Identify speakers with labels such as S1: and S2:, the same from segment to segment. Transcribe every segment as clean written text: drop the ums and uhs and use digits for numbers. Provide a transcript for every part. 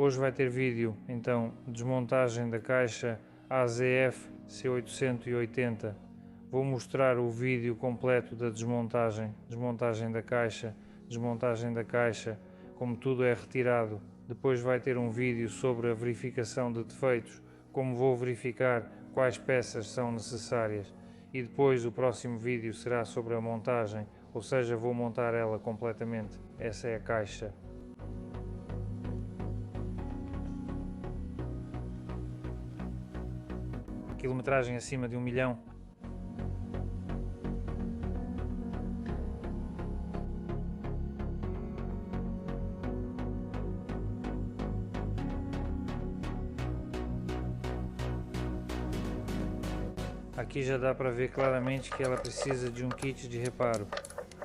S1: Hoje vai ter vídeo, então, desmontagem da caixa AZF C880. Vou mostrar o vídeo completo da desmontagem da caixa, como tudo é retirado. Depois vai ter um vídeo sobre a verificação de defeitos, como vou verificar quais peças são necessárias. E depois o próximo vídeo será sobre a montagem, ou seja, vou montar ela completamente. Essa é a caixa. Quilometragem acima de 1 milhão. Aqui já dá para ver claramente que ela precisa de um kit de reparo.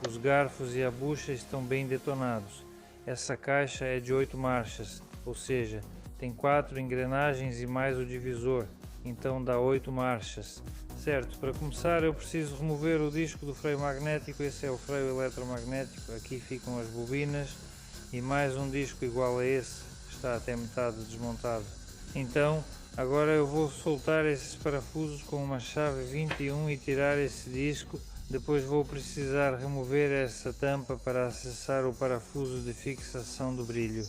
S1: Os garfos e a bucha estão bem detonados. Essa caixa é de 8 marchas, ou seja, tem 4 engrenagens e mais o divisor, então dá 8 marchas. Certo, para começar eu preciso remover o disco do freio magnético. Esse é o freio eletromagnético, aqui ficam as bobinas e mais um disco igual a esse, está até metade desmontado. Então, agora eu vou soltar esses parafusos com uma chave 21 e tirar esse disco. Depois vou precisar remover essa tampa para acessar o parafuso de fixação do brilho.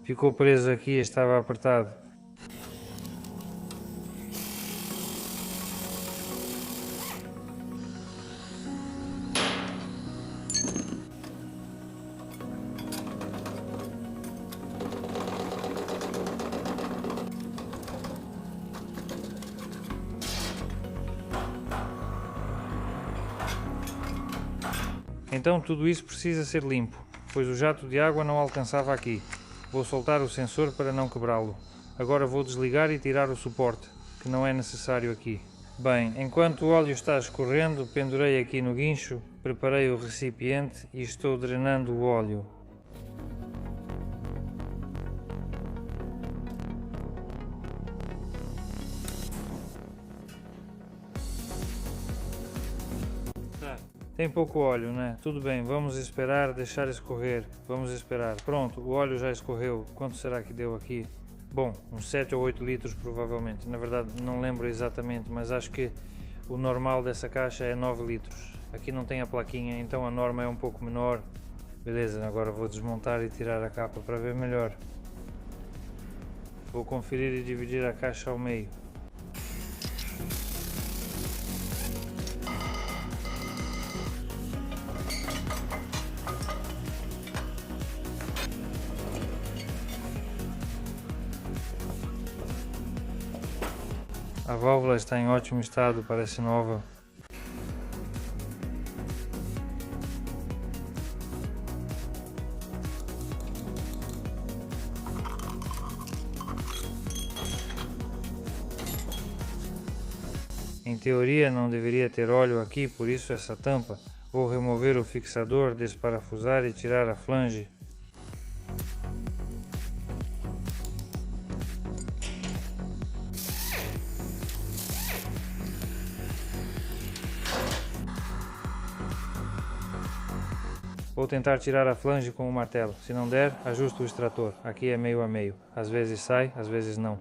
S1: Ficou preso aqui, estava apertado. Então tudo isso precisa ser limpo, pois o jato de água não alcançava aqui. Vou soltar o sensor para não quebrá-lo. Agora vou desligar e tirar o suporte, que não é necessário aqui. Bem, enquanto o óleo está escorrendo, pendurei aqui no guincho, preparei o recipiente e estou drenando o óleo. Tem pouco óleo, né? Tudo bem, vamos esperar, deixar escorrer. Vamos esperar. Pronto, o óleo já escorreu. Quanto será que deu aqui? Bom, uns 7 ou 8 litros provavelmente. Na verdade não lembro exatamente, mas acho que o normal dessa caixa é 9 litros. Aqui não tem a plaquinha, então a norma é um pouco menor. Beleza, agora vou desmontar e tirar a capa para ver melhor. Vou conferir e dividir a caixa ao meio. A válvula está em ótimo estado, parece nova. Em teoria não deveria ter óleo aqui, por isso essa tampa. Vou remover o fixador, desparafusar e tirar a flange. Vou tentar tirar a flange com o martelo. Se não der, ajusto o extrator. Aqui é meio a meio. Às vezes sai, às vezes não.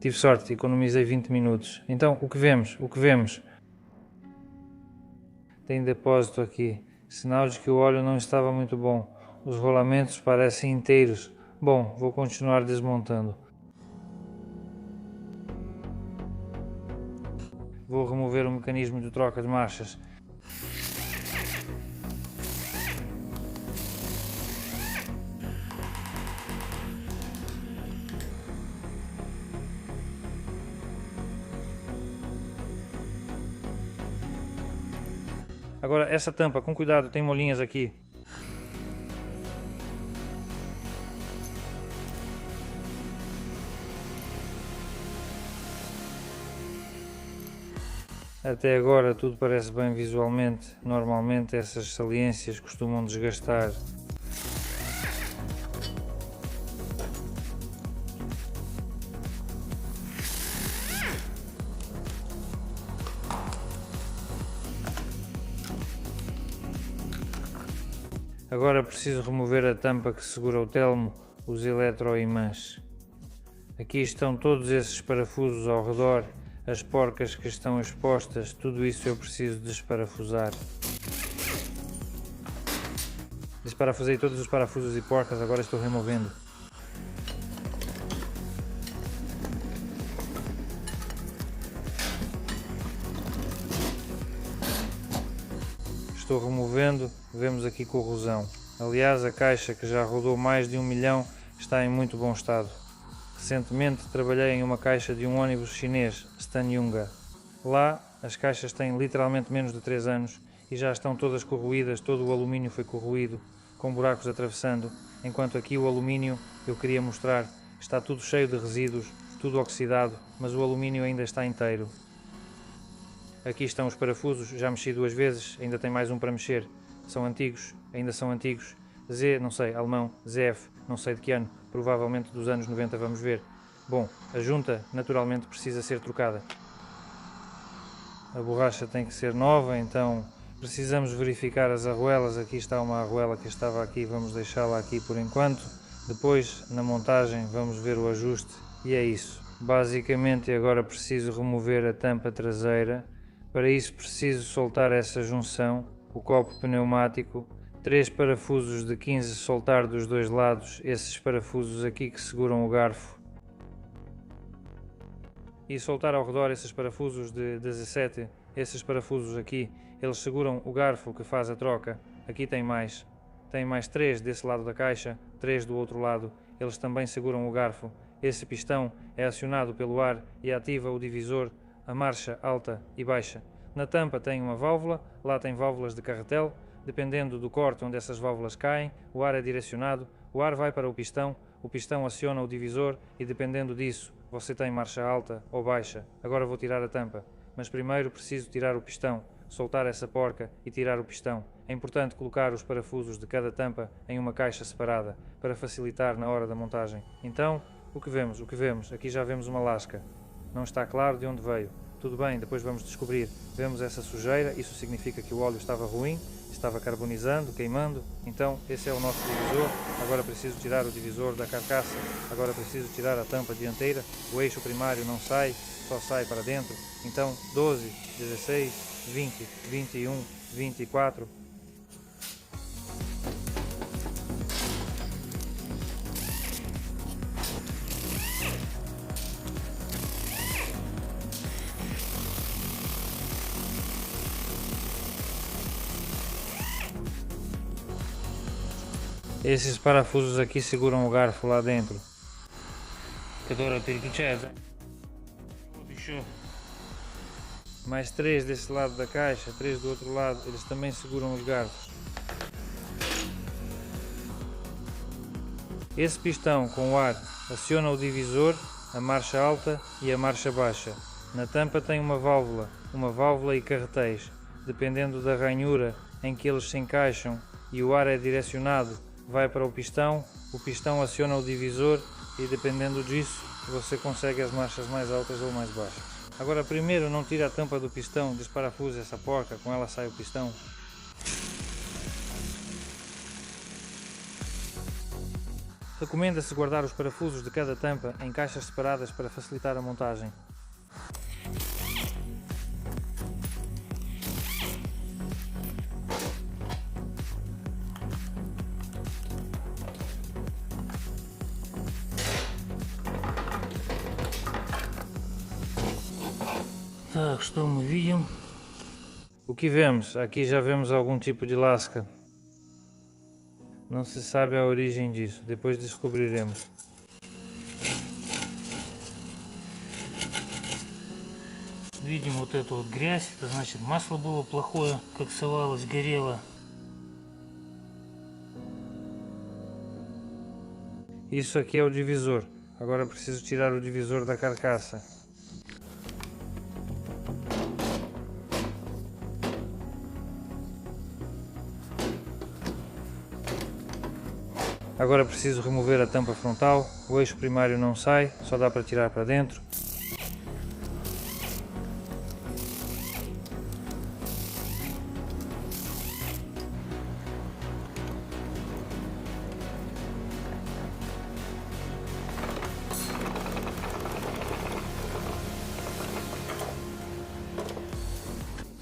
S1: Tive sorte, economizei 20 minutos. Então, o que vemos? O que vemos? Tem depósito aqui. Sinal de que o óleo não estava muito bom. Os rolamentos parecem inteiros. Bom, vou continuar desmontando. Vou remover o mecanismo de troca de marchas. Agora essa tampa, com cuidado, tem molinhas aqui. Até agora tudo parece bem visualmente. Normalmente essas saliências costumam desgastar. Agora preciso remover a tampa que segura o telmo, os eletroimãs. Aqui estão todos esses parafusos ao redor, as porcas que estão expostas, tudo isso eu preciso desparafusar. Desparafusei todos os parafusos e porcas, agora estou removendo. Estou removendo, vemos aqui corrosão. Aliás, a caixa, que já rodou mais de 1 milhão, está em muito bom estado. Recentemente trabalhei em uma caixa de um ônibus chinês, Stanyunga. Lá, as caixas têm literalmente menos de 3 anos e já estão todas corroídas, todo o alumínio foi corroído, com buracos atravessando, enquanto aqui o alumínio, eu queria mostrar, está tudo cheio de resíduos, tudo oxidado, mas o alumínio ainda está inteiro. Aqui estão os parafusos, já mexi 2 vezes, ainda tem mais um para mexer. São antigos, ainda são antigos. Z, não sei, alemão, ZF, não sei de que ano, provavelmente dos anos 90, vamos ver. Bom, a junta naturalmente precisa ser trocada. A borracha tem que ser nova, então precisamos verificar as arruelas. Aqui está uma arruela que estava aqui, vamos deixá-la aqui por enquanto. Depois, na montagem, vamos ver o ajuste e é isso. Basicamente agora preciso remover a tampa traseira. Para isso preciso soltar essa junção, o copo pneumático, 3 parafusos de 15 soltar dos 2 lados, esses parafusos aqui que seguram o garfo. E soltar ao redor esses parafusos de 17, esses parafusos aqui, eles seguram o garfo que faz a troca. Aqui tem mais 3 desse lado da caixa, 3 do outro lado, eles também seguram o garfo. Esse pistão é acionado pelo ar e ativa o divisor, a marcha alta e baixa. Na tampa tem uma válvula, lá tem válvulas de carretel, dependendo do corte onde essas válvulas caem, o ar é direcionado, o ar vai para o pistão aciona o divisor e dependendo disso você tem marcha alta ou baixa. Agora vou tirar a tampa, mas primeiro preciso tirar o pistão, soltar essa porca e tirar o pistão. É importante colocar os parafusos de cada tampa em uma caixa separada, para facilitar na hora da montagem. Então, o que vemos? Aqui já vemos uma lasca. Não está claro de onde veio. Tudo bem, depois vamos descobrir. Vemos essa sujeira, isso significa que o óleo estava ruim, estava carbonizando, queimando. Então, esse é o nosso divisor. Agora preciso tirar o divisor da carcaça. Agora preciso tirar a tampa dianteira. O eixo primário não sai, só sai para dentro. Então, 12, 16, 20, 21, 24... Esses parafusos aqui seguram o garfo lá dentro. Mais 3 desse lado da caixa, 3 do outro lado, eles também seguram os garfos. Esse pistão com o ar aciona o divisor, a marcha alta e a marcha baixa. Na tampa tem uma válvula e carretéis. Dependendo da ranhura em que eles se encaixam e o ar é direcionado, vai para o pistão aciona o divisor e dependendo disso você consegue as marchas mais altas ou mais baixas. Agora primeiro não tira a tampa do pistão, desparafusa essa porca, com ela sai o pistão. Recomenda-se guardar os parafusos de cada tampa em caixas separadas para facilitar a montagem. Gostou do vídeo? O que vemos? Aqui já vemos algum tipo de lasca. Não se sabe a origem disso, depois descobriremos.
S2: видим вот эту вот грязь, это значит масло было плохое, коксовалось, горело.
S1: Isso aqui é o divisor. Agora preciso tirar o divisor da carcaça. Agora preciso remover a tampa frontal. O eixo primário não sai, só dá para tirar para dentro.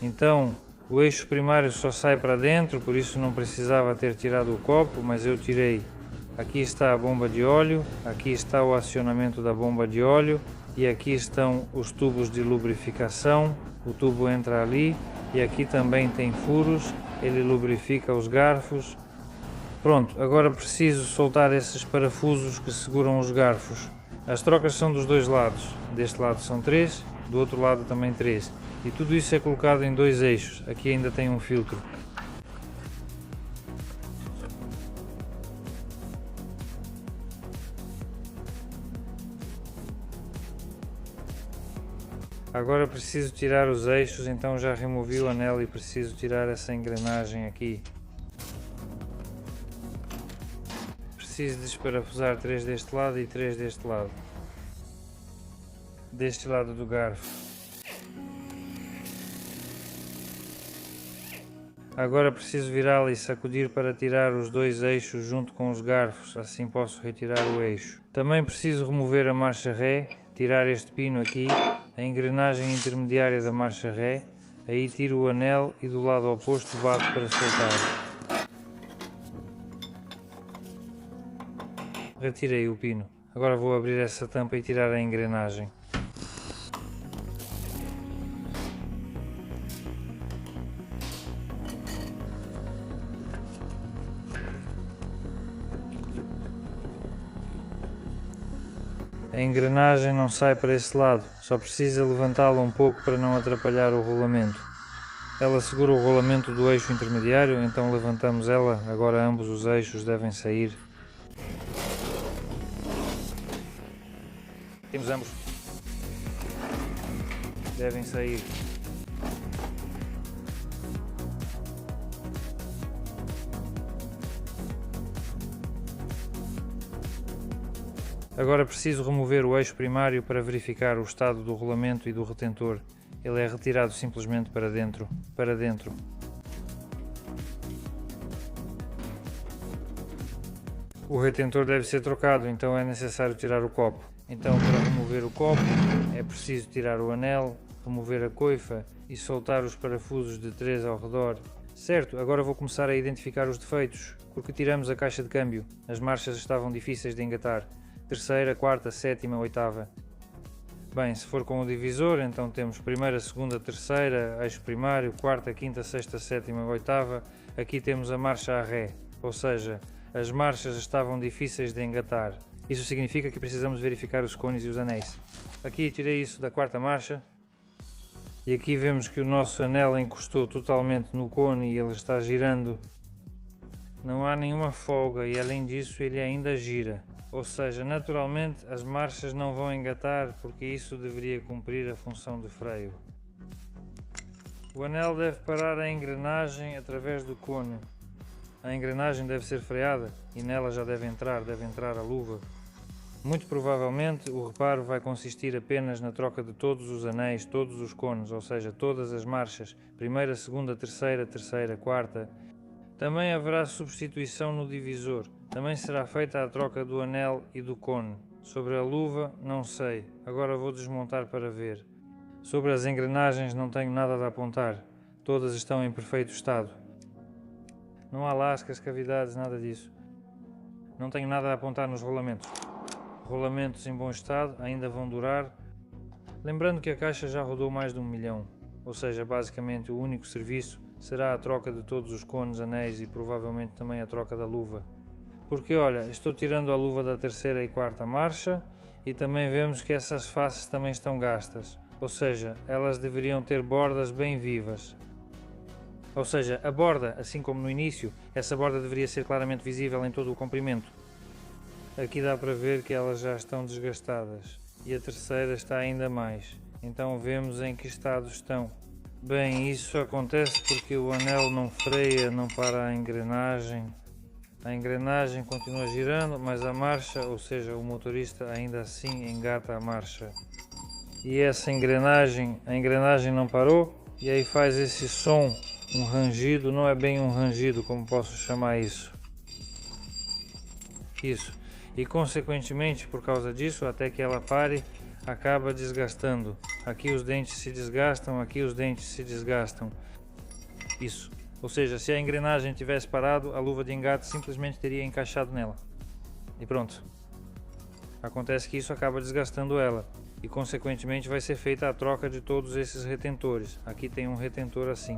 S1: Então, o eixo primário só sai para dentro, por isso não precisava ter tirado o copo, mas eu tirei. Aqui está a bomba de óleo, aqui está o acionamento da bomba de óleo e aqui estão os tubos de lubrificação. O tubo entra ali e aqui também tem furos, ele lubrifica os garfos. Pronto, agora preciso soltar esses parafusos que seguram os garfos. As trocas são dos dois lados, deste lado são 3, do outro lado também 3. E tudo isso é colocado em 2 eixos, aqui ainda tem um filtro. Agora preciso tirar os eixos, então já removi o anel e preciso tirar essa engrenagem aqui. Preciso desparafusar 3 deste lado e 3 deste lado. Deste lado do garfo. Agora preciso virá-la e sacudir para tirar os 2 eixos junto com os garfos, assim posso retirar o eixo. Também preciso remover a marcha ré, tirar este pino aqui, a engrenagem intermediária da marcha ré, aí tiro o anel e do lado oposto bato para soltar. Retirei o pino. Agora vou abrir essa tampa e tirar a engrenagem. A engrenagem não sai para esse lado, só precisa levantá-la um pouco para não atrapalhar o rolamento. Ela segura o rolamento do eixo intermediário, então levantamos ela, agora ambos os eixos devem sair. Temos ambos. Devem sair. Agora preciso remover o eixo primário para verificar o estado do rolamento e do retentor. Ele é retirado simplesmente para dentro. O retentor deve ser trocado, então é necessário tirar o copo. Então, para remover o copo, é preciso tirar o anel, remover a coifa e soltar os parafusos de 3 ao redor. Certo, agora vou começar a identificar os defeitos, porque tiramos a caixa de câmbio. As marchas estavam difíceis de engatar. Terceira, quarta, sétima, oitava. Bem, se for com o divisor, então temos primeira, segunda, terceira, eixo primário, quarta, quinta, sexta, sétima, oitava. Aqui temos a marcha a ré, ou seja, as marchas estavam difíceis de engatar. Isso significa que precisamos verificar os cones e os anéis. Aqui tirei isso da quarta marcha. E aqui vemos que o nosso anel encostou totalmente no cone e ele está girando. Não há nenhuma folga e além disso ele ainda gira. Ou seja, naturalmente as marchas não vão engatar porque isso deveria cumprir a função de freio. O anel deve parar a engrenagem através do cone. A engrenagem deve ser freada e nela já deve entrar a luva. Muito provavelmente o reparo vai consistir apenas na troca de todos os anéis, todos os cones, ou seja, todas as marchas, primeira, segunda, terceira, quarta. Também haverá substituição no divisor. Também será feita a troca do anel e do cone. Sobre a luva, não sei. Agora vou desmontar para ver. Sobre as engrenagens não tenho nada a apontar. Todas estão em perfeito estado. Não há lascas, cavidades, nada disso. Não tenho nada a apontar nos rolamentos. Rolamentos em bom estado, ainda vão durar. Lembrando que a caixa já rodou mais de 1 milhão. Ou seja, basicamente o único serviço será a troca de todos os cones, anéis e provavelmente também a troca da luva. Porque olha, estou tirando a luva da terceira e quarta marcha e também vemos que essas faces também estão gastas. ou seja, elas deveriam ter bordas bem vivas. Ou seja, a borda, assim como no início, essa borda deveria ser claramente visível em todo o comprimento. Aqui dá para ver que elas já estão desgastadas e a terceira está ainda mais. Então vemos em que estado estão. Bem, isso acontece porque o anel não freia, não para a engrenagem. A engrenagem continua girando, mas a marcha, ou seja, o motorista ainda assim engata a marcha. E essa engrenagem, a engrenagem não parou e aí faz esse som, um rangido, não é bem um rangido, como posso chamar isso. Isso. E consequentemente, por causa disso, até que ela pare, acaba desgastando. Aqui os dentes se desgastam, aqui os dentes se desgastam. Isso. Ou seja, se a engrenagem tivesse parado, a luva de engate simplesmente teria encaixado nela. E pronto. Acontece que isso acaba desgastando ela. E consequentemente vai ser feita a troca de todos esses retentores. Aqui tem um retentor assim.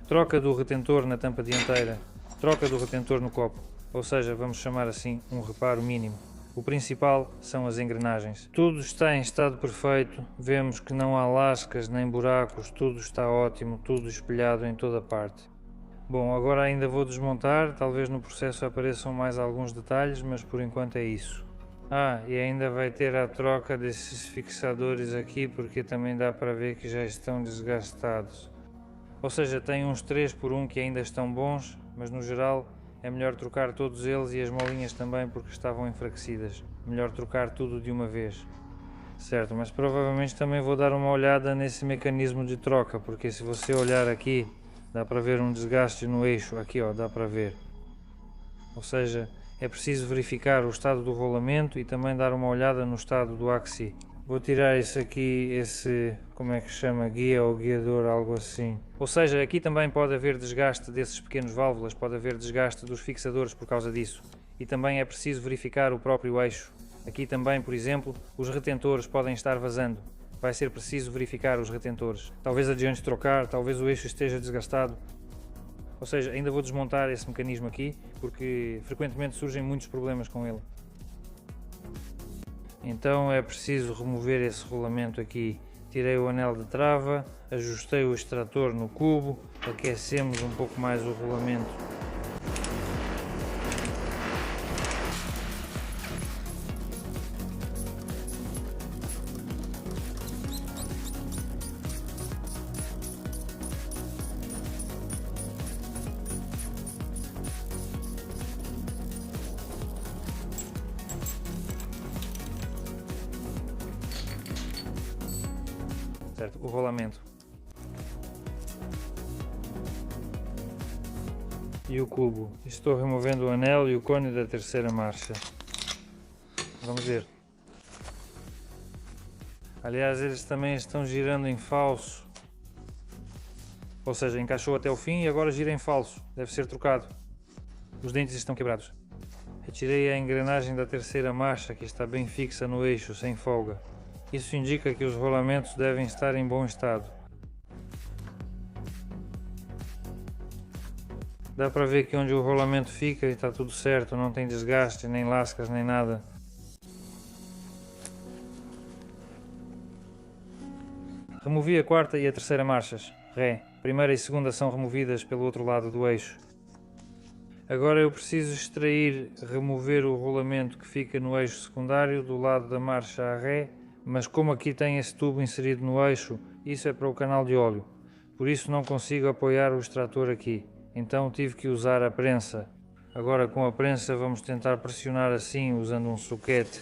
S1: Troca do retentor na tampa dianteira. Troca do retentor no copo. Ou seja, vamos chamar assim um reparo mínimo. O principal são as engrenagens. Tudo está em estado perfeito, vemos que não há lascas nem buracos, tudo está ótimo, tudo espelhado em toda parte. Bom, agora ainda vou desmontar, talvez no processo apareçam mais alguns detalhes, mas por enquanto é isso. E ainda vai ter a troca desses fixadores aqui, porque também dá para ver que já estão desgastados. Ou seja, tem uns 3 por 1 que ainda estão bons, mas no geral é melhor trocar todos eles e as molinhas também porque estavam enfraquecidas. Melhor trocar tudo de uma vez. Certo, mas provavelmente também vou dar uma olhada nesse mecanismo de troca, porque se você olhar aqui, dá para ver um desgaste no eixo, aqui ó, dá para ver. Ou seja, é preciso verificar o estado do rolamento e também dar uma olhada no estado do axi. Vou tirar isso aqui, como é que chama, guia ou guiador, algo assim. Ou seja, aqui também pode haver desgaste desses pequenos válvulas, pode haver desgaste dos fixadores por causa disso. E também é preciso verificar o próprio eixo. Aqui também, por exemplo, os retentores podem estar vazando. Vai ser preciso verificar os retentores. Talvez adiante trocar, talvez o eixo esteja desgastado. Ou seja, ainda vou desmontar esse mecanismo aqui, porque frequentemente surgem muitos problemas com ele. Então é preciso remover esse rolamento aqui. Tirei o anel de trava, ajustei o extrator no cubo, aquecemos um pouco mais o rolamento. Certo, o rolamento e o cubo. Estou removendo o anel e o cone da terceira marcha. Vamos ver. Aliás, eles também estão girando em falso. Ou seja, encaixou até o fim e agora gira em falso. Deve ser trocado. Os dentes estão quebrados. Retirei a engrenagem da terceira marcha que está bem fixa no eixo, sem folga. Isso indica que os rolamentos devem estar em bom estado. Dá para ver que onde o rolamento fica está tudo certo, não tem desgaste, nem lascas, nem nada. Removi a quarta e a terceira marchas, Ré. Primeira e segunda são removidas pelo outro lado do eixo. Agora eu preciso extrair, remover o rolamento que fica no eixo secundário do lado da marcha a Ré, mas como aqui tem esse tubo inserido no eixo, isso é para o canal de óleo. Por isso não consigo apoiar o extrator aqui. Então tive que usar a prensa. Agora com a prensa vamos tentar pressionar assim, usando um soquete.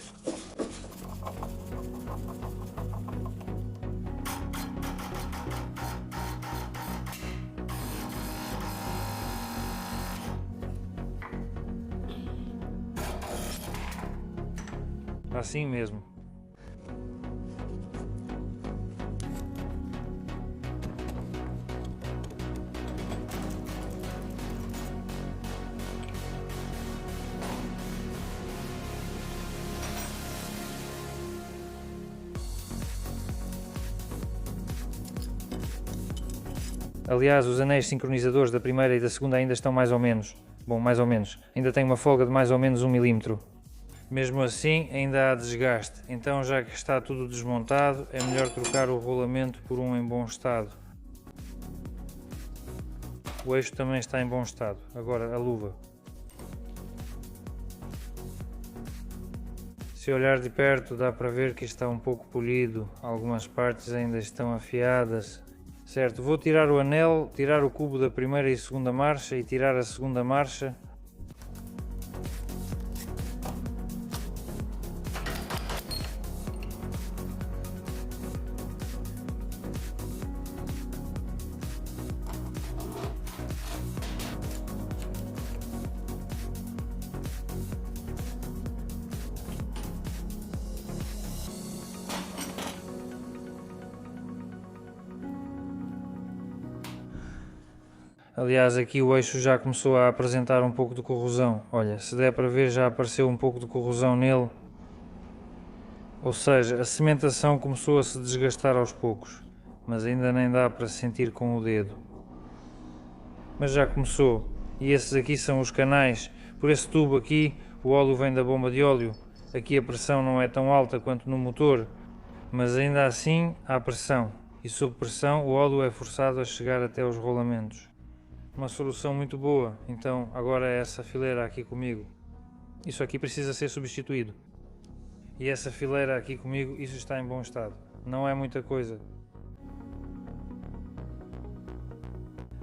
S1: Assim mesmo. Aliás, os anéis sincronizadores da primeira e da segunda ainda estão mais ou menos. Bom, mais ou menos. Ainda tem uma folga de mais ou menos 1 mm. Mesmo assim ainda há desgaste, então já que está tudo desmontado é melhor trocar o rolamento por um em bom estado. O eixo também está em bom estado. Agora a luva. Se olhar de perto dá para ver que está um pouco polido, algumas partes ainda estão afiadas. Certo, vou tirar o anel, tirar o cubo da primeira e segunda marcha e tirar a segunda marcha. Aliás, aqui o eixo já começou a apresentar um pouco de corrosão. Olha, se der para ver já apareceu um pouco de corrosão nele. Ou seja, a cimentação começou a se desgastar aos poucos, mas ainda nem dá para sentir com o dedo. Mas já começou. E esses aqui são os canais. Por esse tubo aqui, o óleo vem da bomba de óleo. Aqui a pressão não é tão alta quanto no motor, mas ainda assim há pressão. E sob pressão o óleo é forçado a chegar até os rolamentos. Uma solução muito boa. Então agora é essa fileira aqui comigo. Isso aqui precisa ser substituído. E essa fileira aqui comigo, isso está em bom estado. Não é muita coisa.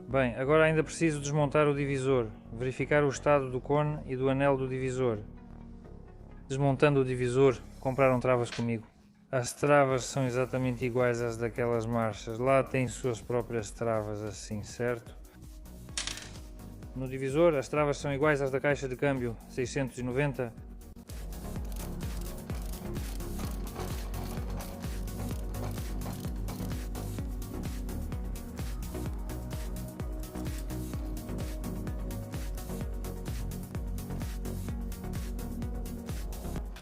S1: Bem, agora ainda preciso desmontar o divisor. Verificar o estado do cone e do anel do divisor. Desmontando o divisor, compraram travas comigo. As travas são exatamente iguais às daquelas marchas. Lá tem suas próprias travas assim, certo? No divisor as travas são iguais às da caixa de câmbio 690.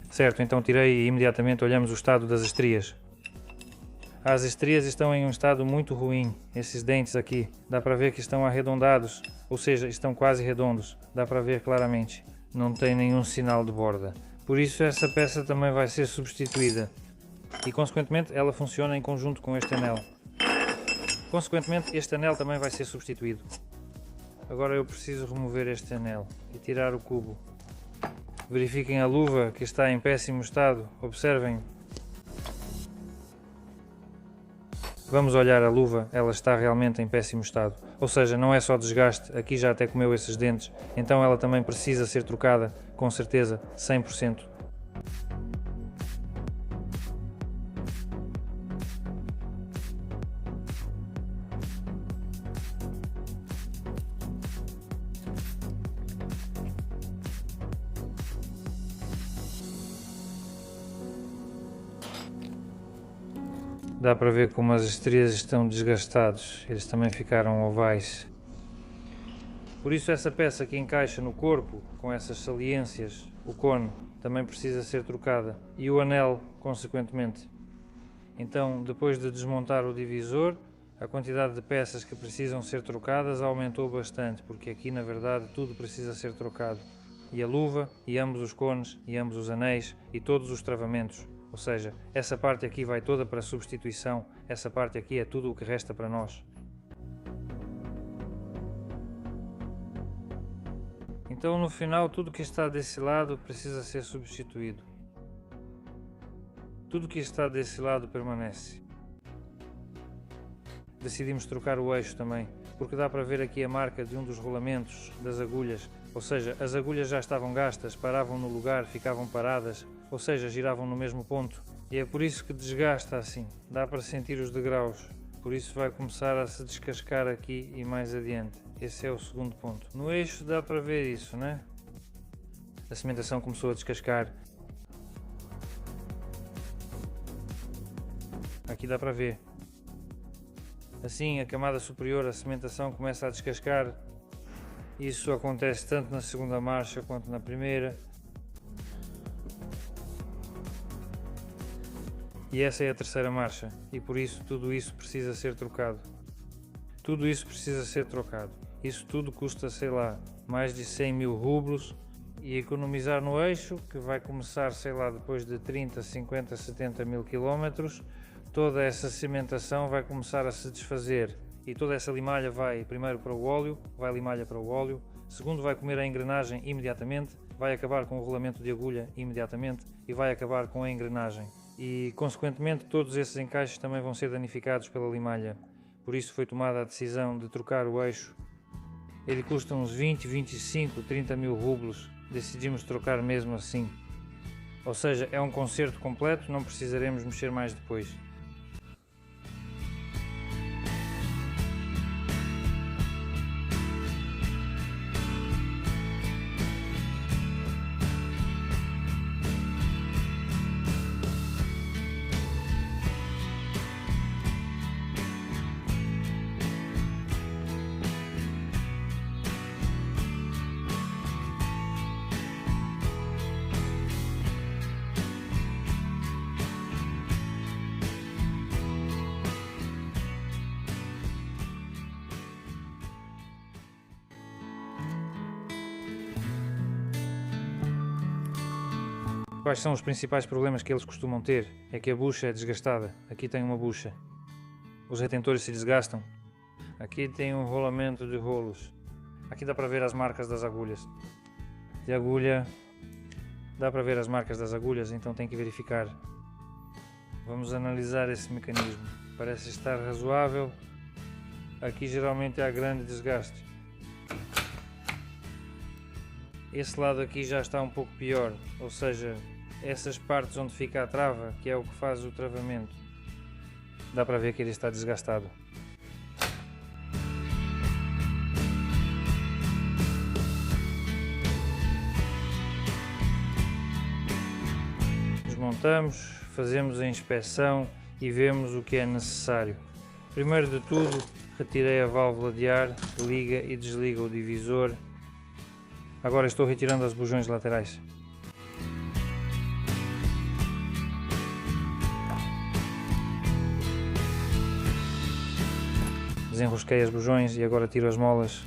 S1: Certo, então tirei e imediatamente olhamos o estado das estrias. As estrias estão em um estado muito ruim, esses dentes aqui, dá para ver que estão arredondados, ou seja, estão quase redondos, dá para ver claramente, não tem nenhum sinal de borda. Por isso essa peça também vai ser substituída e consequentemente ela funciona em conjunto com este anel. Consequentemente este anel também vai ser substituído. Agora eu preciso remover este anel e tirar o cubo. Verifiquem a luva que está em péssimo estado, observem. Vamos olhar a luva, ela está realmente em péssimo estado. Ou seja, não é só desgaste, aqui já até comeu esses dentes, então ela também precisa ser trocada, com certeza, 100%. Dá para ver como as estrias estão desgastados, eles também ficaram ovais. Por isso essa peça que encaixa no corpo, com essas saliências, o cone, também precisa ser trocada. E o anel, consequentemente. Então, depois de desmontar o divisor, a quantidade de peças que precisam ser trocadas aumentou bastante, porque aqui na verdade tudo precisa ser trocado. E a luva, e ambos os cones, e ambos os anéis, e todos os travamentos. Ou seja, essa parte aqui vai toda para substituição, essa parte aqui é tudo o que resta para nós. Então no final tudo que está desse lado precisa ser substituído. Tudo que está desse lado permanece. Decidimos trocar o eixo também, porque dá para ver aqui a marca de um dos rolamentos das agulhas, ou seja, as agulhas já estavam gastas, paravam no lugar, ficavam paradas, ou seja, giravam no mesmo ponto. E é por isso que desgasta assim, dá para sentir os degraus, por isso vai começar a se descascar aqui e mais adiante. Esse é o segundo ponto. No eixo dá para ver isso, né? A cimentação começou a descascar. Aqui dá para ver. Assim, a camada superior, a cimentação começa a descascar. Isso acontece tanto na segunda marcha quanto na primeira. E essa é a terceira marcha, e por isso tudo isso precisa ser trocado. Tudo isso precisa ser trocado. Isso tudo custa, sei lá, mais de 100 mil rublos, e economizar no eixo, que vai começar, sei lá, depois de 30, 50, 70 mil quilómetros. Toda essa cimentação vai começar a se desfazer e toda essa limalha vai primeiro para o óleo, vai a limalha para o óleo, segundo vai comer a engrenagem imediatamente, vai acabar com o rolamento de agulha imediatamente e vai acabar com a engrenagem. E consequentemente todos esses encaixes também vão ser danificados pela limalha. Por isso foi tomada a decisão de trocar o eixo. Ele custa uns 20, 25, 30 mil rublos. Decidimos trocar mesmo assim. Ou seja, é um conserto completo, não precisaremos mexer mais depois. Quais são os principais problemas que eles costumam ter? É que a bucha é desgastada. Aqui tem uma bucha. Os retentores se desgastam. Aqui tem um rolamento de rolos. Aqui dá para ver as marcas das agulhas. De agulha, dá para ver as marcas das agulhas, então tem que verificar. Vamos analisar esse mecanismo. Parece estar razoável. Aqui geralmente há grande desgaste. Esse lado aqui já está um pouco pior, ou seja, essas partes onde fica a trava, que é o que faz o travamento, dá para ver que ele está desgastado. Desmontamos, fazemos a inspeção e vemos o que é necessário. Primeiro de tudo, retirei a válvula de ar, liga e desliga o divisor. Agora estou retirando as bujões laterais. Desenrosquei as bujões e agora tiro as molas.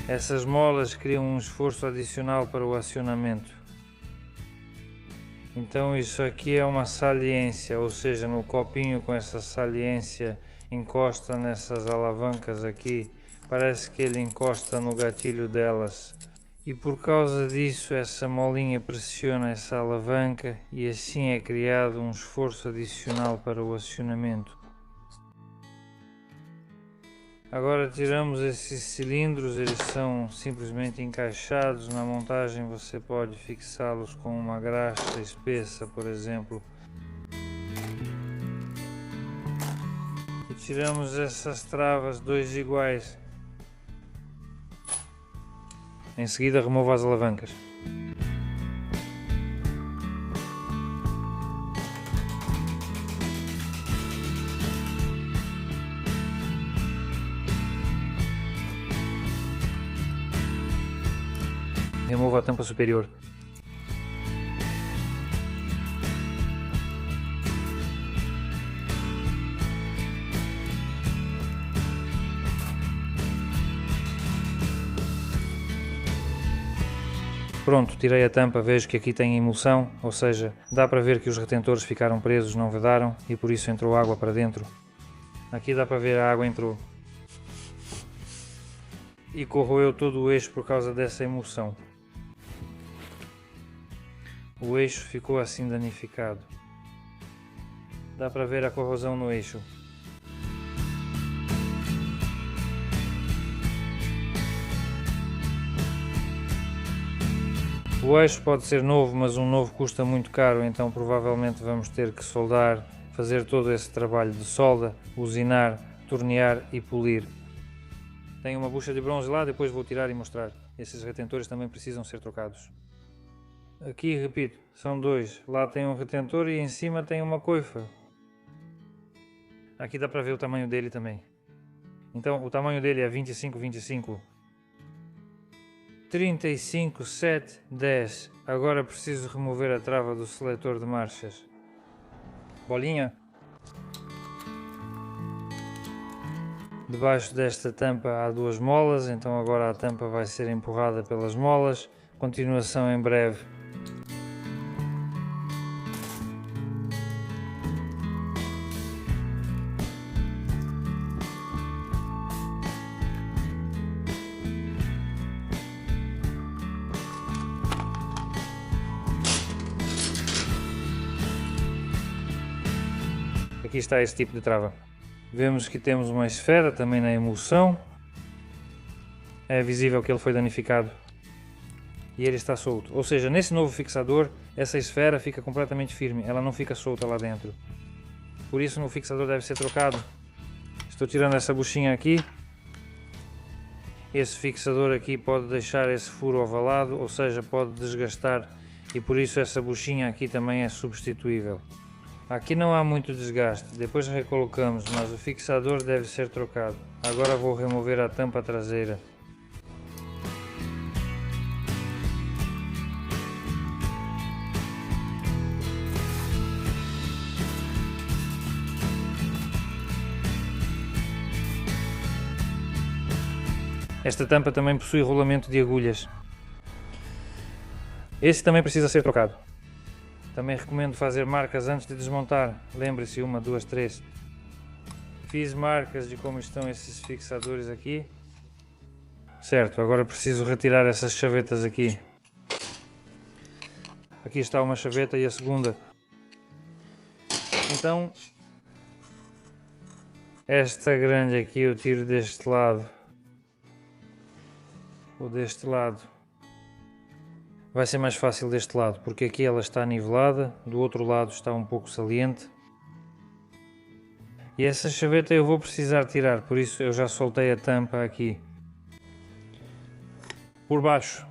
S1: Essas molas criam um esforço adicional para o acionamento. Então isso aqui é uma saliência, ou seja, no copinho com essa saliência encosta nessas alavancas aqui, parece que ele encosta no gatilho delas. E por causa disso essa molinha pressiona essa alavanca e assim é criado um esforço adicional para o acionamento. Agora tiramos esses cilindros, eles são simplesmente encaixados. Na montagem você pode fixá-los com uma graxa espessa, por exemplo. E tiramos essas travas, dois iguais. Em seguida remova as alavancas. Remova a tampa superior. Pronto, tirei a tampa, vejo que aqui tem emulsão, ou seja, dá para ver que os retentores ficaram presos, não vedaram e por isso entrou água para dentro. Aqui dá para ver a água entrou. E corroeu todo o eixo por causa dessa emulsão. O eixo ficou assim danificado. Dá para ver a corrosão no eixo. O eixo pode ser novo, mas um novo custa muito caro, então provavelmente vamos ter que soldar, fazer todo esse trabalho de solda, usinar, tornear e polir. Tem uma bucha de bronze lá, depois vou tirar e mostrar. Esses retentores também precisam ser trocados. Aqui, repito, são dois. Lá tem um retentor e em cima tem uma coifa. Aqui dá para ver o tamanho dele também. Então, o tamanho dele é 25, 25. 35, 7, 10. Agora preciso remover a trava do seletor de marchas. Bolinha. Debaixo desta tampa há duas molas, então agora a tampa vai ser empurrada pelas molas. Continuação em breve. Aqui está esse tipo de trava. Vemos que temos uma esfera também na emulsão. É visível que ele foi danificado e ele está solto. Ou seja, nesse novo fixador, essa esfera fica completamente firme, ela não fica solta lá dentro. Por isso o fixador deve ser trocado. Estou tirando essa buchinha aqui. Esse fixador aqui pode deixar esse furo ovalado, ou seja, pode desgastar, e por isso essa buchinha aqui também é substituível. Aqui não há muito desgaste, depois recolocamos, mas o fixador deve ser trocado. Agora vou remover a tampa traseira. Esta tampa também possui rolamento de agulhas. Esse também precisa ser trocado. Também recomendo fazer marcas antes de desmontar. Lembre-se, 1, 2, 3. Fiz marcas de como estão esses fixadores aqui. Certo, agora preciso retirar essas chavetas aqui. Aqui está uma chaveta e a segunda. Então, esta grande aqui eu tiro deste lado. Ou deste lado. Vai ser mais fácil deste lado, porque aqui ela está nivelada, do outro lado está um pouco saliente. E essa chaveta eu vou precisar tirar, por isso eu já soltei a tampa aqui. Por baixo.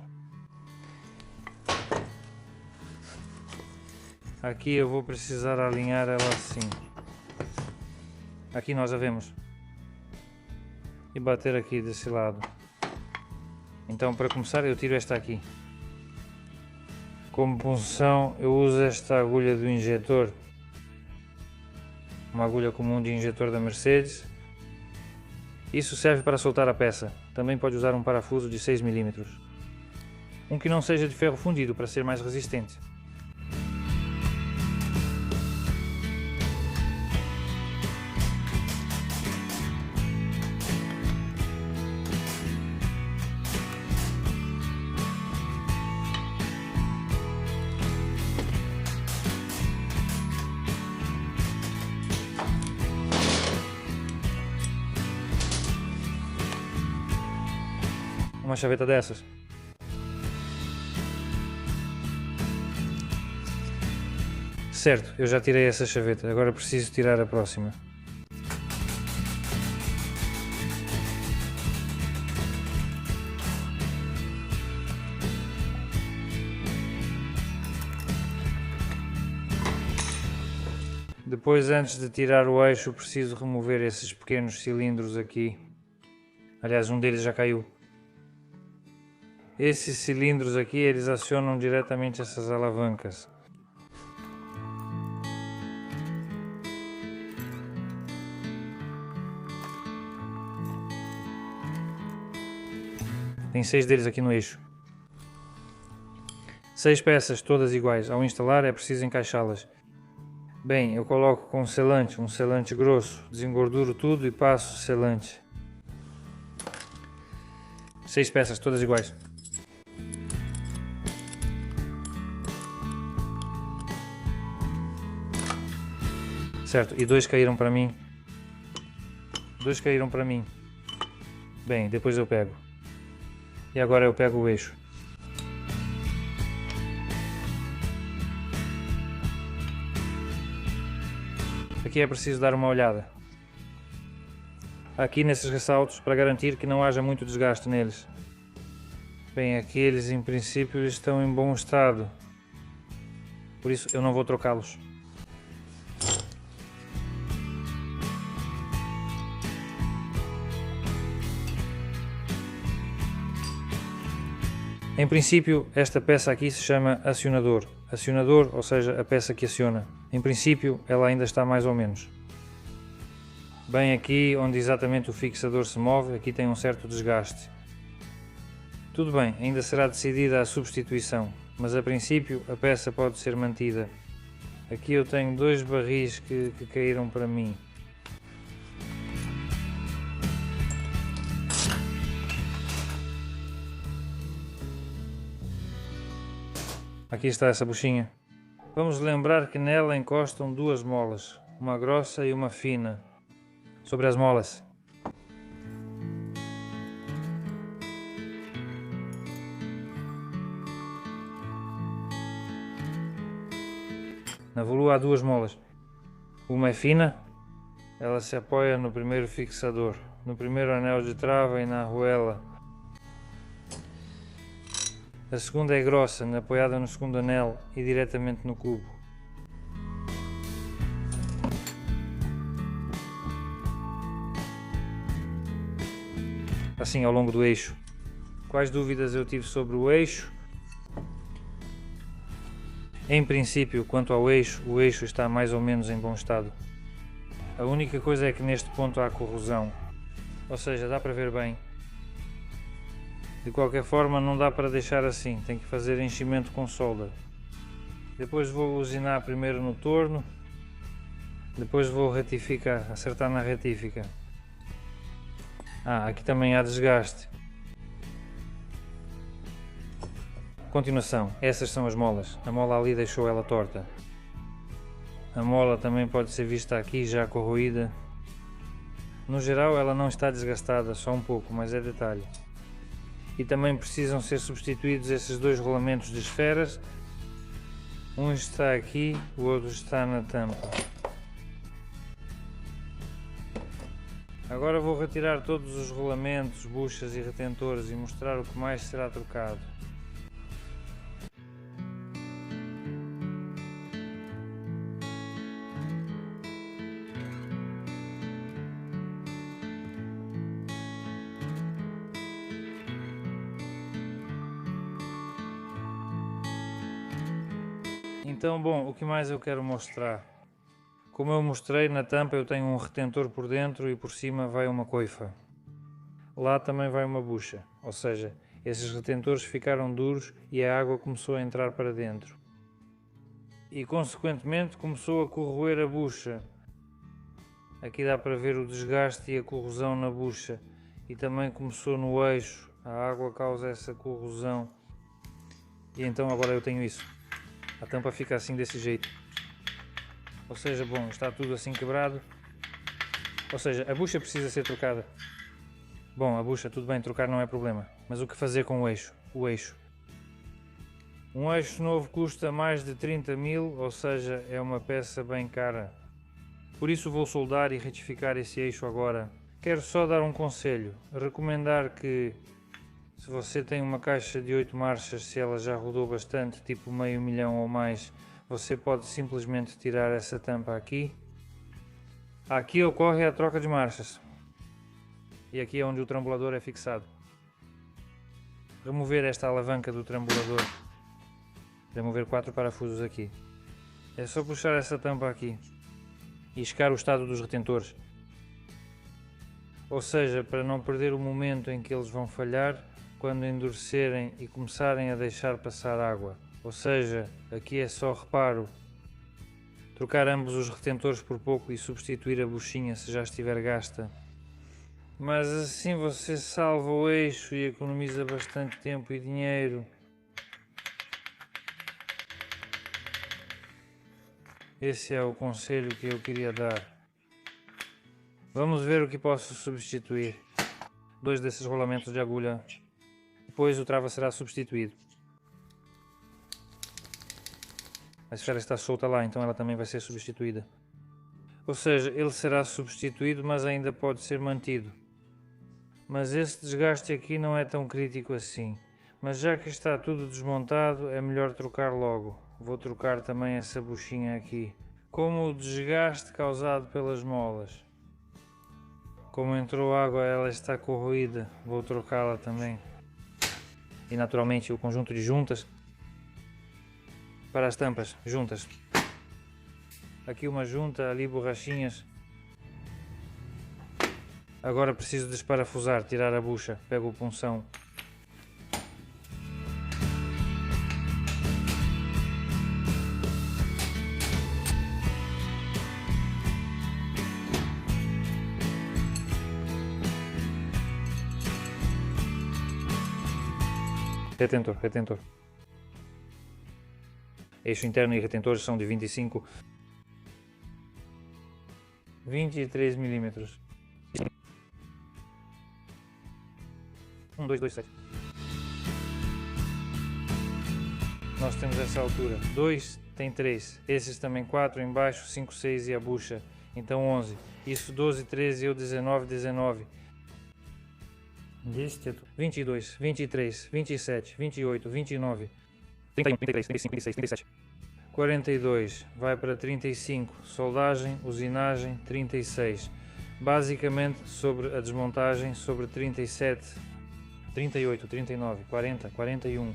S1: Aqui eu vou precisar alinhar ela assim. Aqui nós a vemos. E bater aqui desse lado. Então, para começar, eu tiro esta aqui. Como punção, eu uso esta agulha do injetor, uma agulha comum de injetor da Mercedes. Isso serve para soltar a peça. Também pode usar um parafuso de 6 mm. Um que não seja de ferro fundido para ser mais resistente. Uma chaveta dessas. Certo, eu já tirei essa chaveta, agora preciso tirar a próxima. Depois, antes de tirar o eixo, preciso remover esses pequenos cilindros aqui. Aliás, um deles já caiu. Esses cilindros aqui, eles acionam diretamente essas alavancas. Tem 6 deles aqui no eixo. 6 peças, todas iguais. Ao instalar é preciso encaixá-las. Bem, eu coloco com selante, um selante grosso, desengorduro tudo e passo selante. 6 peças, todas iguais. Certo, e 2 caíram para mim. 2 caíram para mim. Bem, depois eu pego. E agora eu pego o eixo. Aqui é preciso dar uma olhada. Aqui nesses ressaltos, para garantir que não haja muito desgaste neles. Bem, aqui eles em princípio estão em bom estado. Por isso eu não vou trocá-los. Em princípio, esta peça aqui se chama acionador. Acionador, ou seja, a peça que aciona. Em princípio, ela ainda está mais ou menos. Bem aqui onde exatamente o fixador se move, aqui tem um certo desgaste. Tudo bem, ainda será decidida a substituição, mas a princípio a peça pode ser mantida. Aqui eu tenho dois barris que caíram para mim. Aqui está essa buchinha. Vamos lembrar que nela encostam duas molas, uma grossa e uma fina. Sobre as molas. Na volua há duas molas. Uma é fina, ela se apoia no primeiro fixador, no primeiro anel de trava e na arruela. A segunda é grossa, apoiada no segundo anel e diretamente no cubo. Assim ao longo do eixo. Quais dúvidas eu tive sobre o eixo? Em princípio, quanto ao eixo, o eixo está mais ou menos em bom estado. A única coisa é que neste ponto há corrosão, ou seja, dá para ver bem. De qualquer forma não dá para deixar assim, tem que fazer enchimento com solda. Depois vou usinar primeiro no torno, depois vou retificar, acertar na retífica. Aqui também há desgaste. Continuação, essas são as molas, a mola ali deixou ela torta. A mola também pode ser vista aqui já corroída. No geral ela não está desgastada, só um pouco, mas é detalhe. E também precisam ser substituídos esses dois rolamentos de esferas. Um está aqui, o outro está na tampa. Agora vou retirar todos os rolamentos, buchas e retentores e mostrar o que mais será trocado. Então, bom, o que mais eu quero mostrar? Como eu mostrei, na tampa eu tenho um retentor por dentro e por cima vai uma coifa. Lá também vai uma bucha, ou seja, esses retentores ficaram duros e a água começou a entrar para dentro. E consequentemente começou a corroer a bucha. Aqui dá para ver o desgaste e a corrosão na bucha. E também começou no eixo, a água causa essa corrosão. E então agora eu tenho isso. A tampa fica assim desse jeito. Ou seja, bom, está tudo assim quebrado. Ou seja, a bucha precisa ser trocada. Bom, a bucha, tudo bem, trocar não é problema. Mas o que fazer com o eixo? O eixo. Um eixo novo custa mais de 30 mil, ou seja, é uma peça bem cara. Por isso vou soldar e retificar esse eixo agora. Quero só dar um conselho. Recomendar que, se você tem uma caixa de 8 marchas, se ela já rodou bastante, tipo meio milhão ou mais, você pode simplesmente tirar essa tampa aqui. Aqui ocorre a troca de marchas. E aqui é onde o trambulador é fixado. Remover esta alavanca do trambulador. Remover 4 parafusos aqui. É só puxar essa tampa aqui. E checar o estado dos retentores. Ou seja, para não perder o momento em que eles vão falhar, quando endurecerem e começarem a deixar passar água. Ou seja, aqui é só reparo. Trocar ambos os retentores por pouco e substituir a buchinha se já estiver gasta. Mas assim você salva o eixo e economiza bastante tempo e dinheiro. Esse é o conselho que eu queria dar. Vamos ver o que posso substituir. 2 desses rolamentos de agulha. Depois o trava será substituído. A esfera está solta lá, então ela também vai ser substituída. Ou seja, ele será substituído, mas ainda pode ser mantido. Mas esse desgaste aqui não é tão crítico assim. Mas já que está tudo desmontado, é melhor trocar logo. Vou trocar também essa buchinha aqui. Como o desgaste causado pelas molas. Como entrou água, ela está corroída. Vou trocá-la também. E naturalmente o conjunto de juntas para as tampas, juntas. Aqui uma junta, ali borrachinhas. Agora preciso desparafusar, tirar a bucha. Pego o punção. Retentor, retentor. Eixo interno e retentores são de 25, 23 milímetros. 1, 2, 2, 7. Nós temos essa altura. 2 tem 3. Esses também 4 embaixo, 5, 6 e a bucha. Então 11. Isso 12, 13 e eu 19, 19. 22, 23, 27, 28, 29, 31, 33, 35, 36, 37. 42, vai para 35, soldagem, usinagem, 36. Basicamente sobre a desmontagem, sobre 37, 38, 39, 40, 41,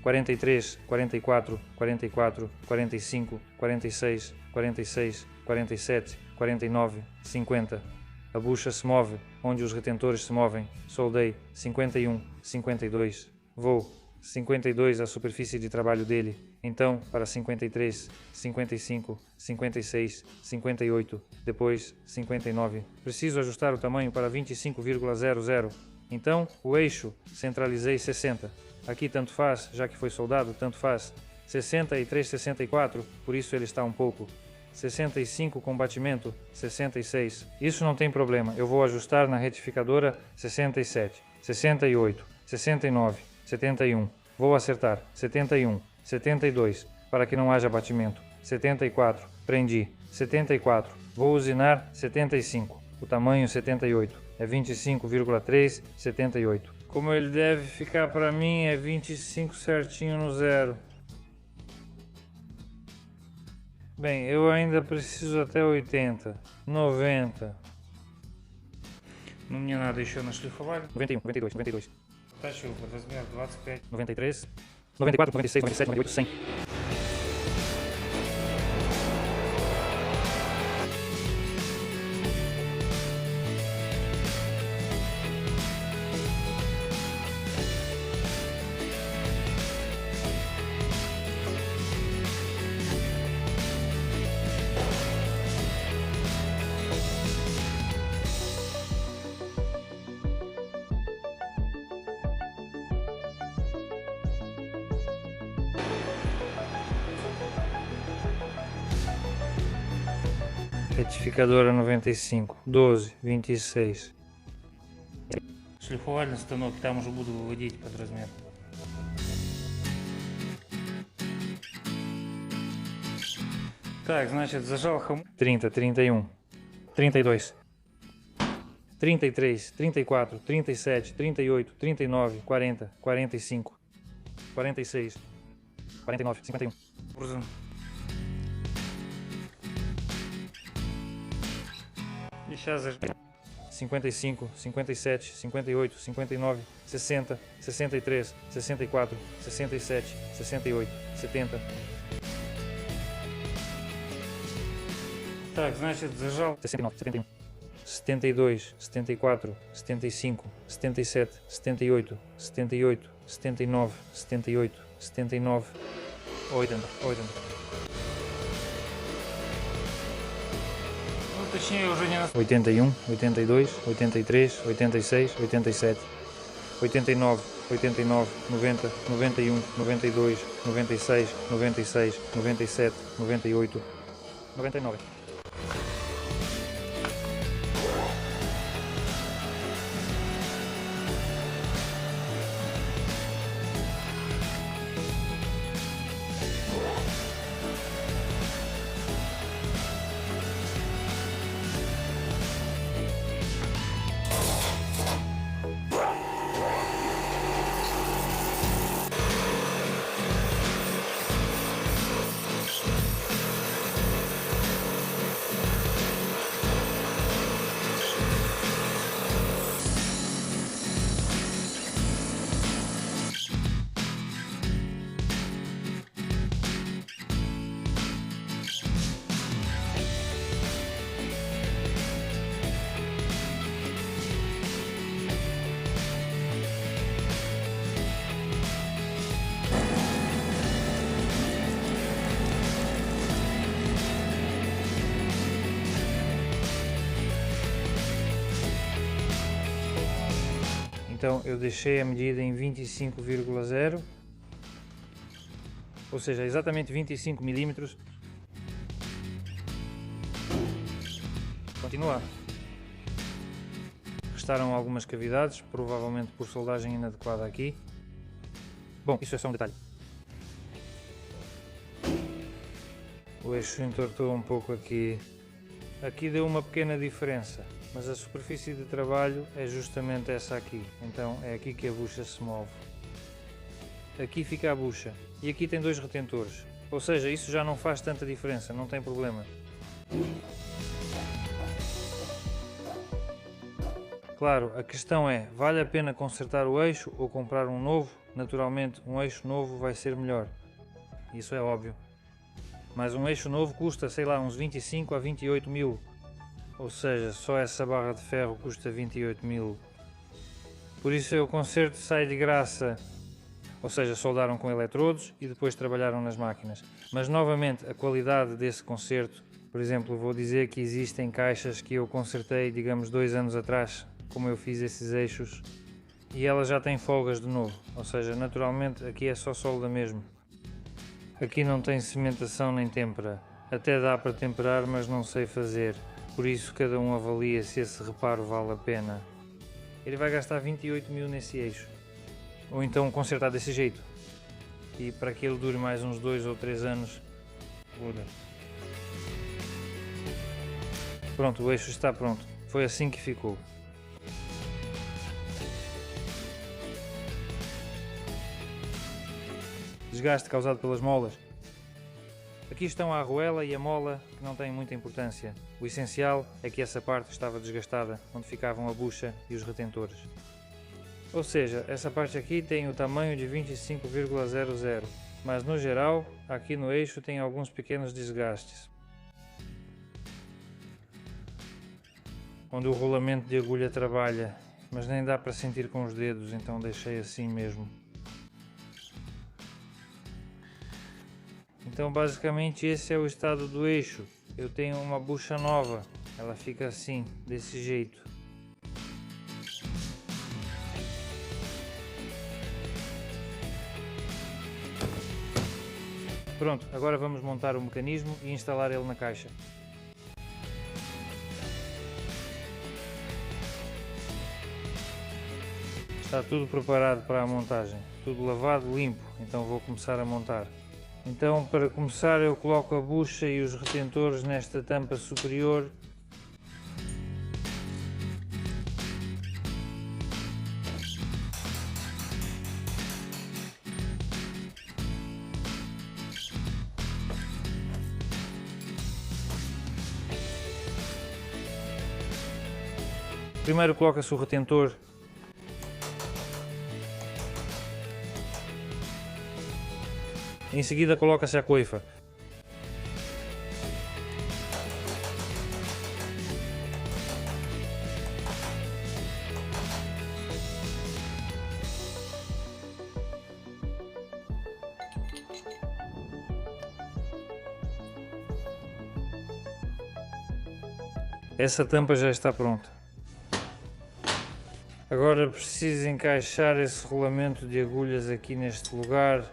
S1: 43, 44, 44, 45, 46, 46, 47, 49, 50. A bucha se move, onde os retentores se movem. Soldei 51, 52. Vou 52 a superfície de trabalho dele. Então para 53, 55, 56, 58. Depois 59. Preciso ajustar o tamanho para 25,00. Então o eixo centralizei 60. Aqui tanto faz, já que foi soldado, tanto faz. 63, 64, por isso ele está um pouco. 65 com batimento, 66. Isso não tem problema, eu vou ajustar na retificadora 67, 68, 69, 71. Vou acertar 71, 72, para que não haja batimento. 74, prendi. 74, vou usinar 75. O tamanho 78, é 25,3, 78. Como ele deve ficar para mim é 25 certinho no zero. Bem, eu ainda preciso até 80, 90.
S2: Ну, мне надо еще нашлифовать.
S1: 91, 92, 92.
S2: Тащу под размер 25.
S1: 93, 94, 96, 97, 98, 100. Ректификадора 95, 12, 26.
S2: Шлифовальный станок, там уже буду выводить под размер.
S1: Так, значит, зажал хомут. 30, 31, 32, 33, 34, 37, 38, 39, 40, 45, 46, 49, 51.
S2: Образом.
S1: E сейчас 55, 57, 58, 59, 60, 63, 64, 67, 68, 70.
S2: Так, значит, зажал.
S1: 69, 71, 72, 74, 75, 77, 78, 78, 79, 78, 79, 80, 80.
S2: Ну, точнее, уже не на...
S1: 81, 82, 83, 86, 87, 89, 89, 90, 91, 92, 96, 96, 97, 98, 99. Então eu deixei a medida em 25,0, ou seja, exatamente 25 milímetros. Continuar. Restaram algumas cavidades, provavelmente por soldagem inadequada aqui. Bom, isso é só um detalhe. O eixo entortou um pouco aqui. Aqui deu uma pequena diferença, mas a superfície de trabalho é justamente essa aqui. Então é aqui que a bucha se move. Aqui fica a bucha e aqui tem dois retentores. Ou seja, isso já não faz tanta diferença, não tem problema. Claro, a questão é, vale a pena consertar o eixo ou comprar um novo? Naturalmente, um eixo novo vai ser melhor. Isso é óbvio. Mas um eixo novo custa, sei lá, uns 25 a 28 mil. Ou seja, só essa barra de ferro custa 28 mil. Por isso o conserto sai de graça. Ou seja, soldaram com eletrodos e depois trabalharam nas máquinas. Mas novamente, a qualidade desse conserto, por exemplo, vou dizer que existem caixas que eu consertei, digamos, 2 anos atrás, como eu fiz esses eixos, e elas já têm folgas de novo, ou seja, naturalmente aqui é só solda mesmo. Aqui não tem cimentação nem têmpera, até dá para temperar, mas não sei fazer, por isso cada um avalia se esse reparo vale a pena. Ele vai gastar 28 mil nesse eixo, ou então consertar desse jeito, e para que ele dure mais uns 2 ou 3 anos, pronto, o eixo está pronto, foi assim que ficou. Desgaste causado pelas molas. Aqui estão a arruela e a mola, que não têm muita importância. O essencial é que essa parte estava desgastada, onde ficavam a bucha e os retentores. Ou seja, essa parte aqui tem o tamanho de 25,00, mas no geral, aqui no eixo tem alguns pequenos desgastes, onde o rolamento de agulha trabalha, mas nem dá para sentir com os dedos, então deixei assim mesmo. Então basicamente esse é o estado do eixo. Eu tenho uma bucha nova, ela fica assim, desse jeito. Pronto, agora vamos montar o mecanismo e instalar ele na caixa. Está tudo preparado para a montagem, tudo lavado, limpo, então vou começar a montar. Então, para começar, eu coloco a bucha e os retentores nesta tampa superior. Primeiro coloca-se o retentor. Em seguida coloca-se a coifa. Essa tampa já está pronta. Agora preciso encaixar esse rolamento de agulhas aqui neste lugar.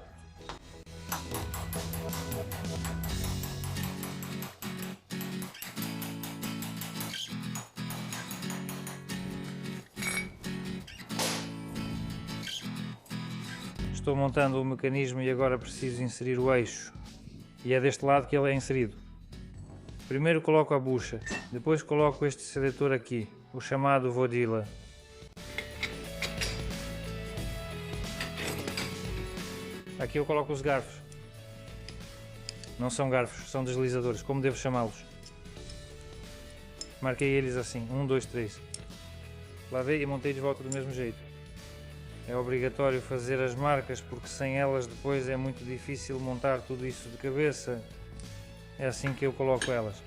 S1: Estou montando o mecanismo e agora preciso inserir o eixo. E é deste lado que ele é inserido. Primeiro coloco a bucha, depois coloco este seletor aqui, o chamado vodila. Aqui eu coloco os garfos. Não são garfos, são deslizadores, como devo chamá-los? Marquei eles assim, 1, 2, 3. Lavei e montei de volta do mesmo jeito. É obrigatório fazer as marcas porque sem elas depois é muito difícil montar tudo isso de cabeça. É assim que eu coloco elas.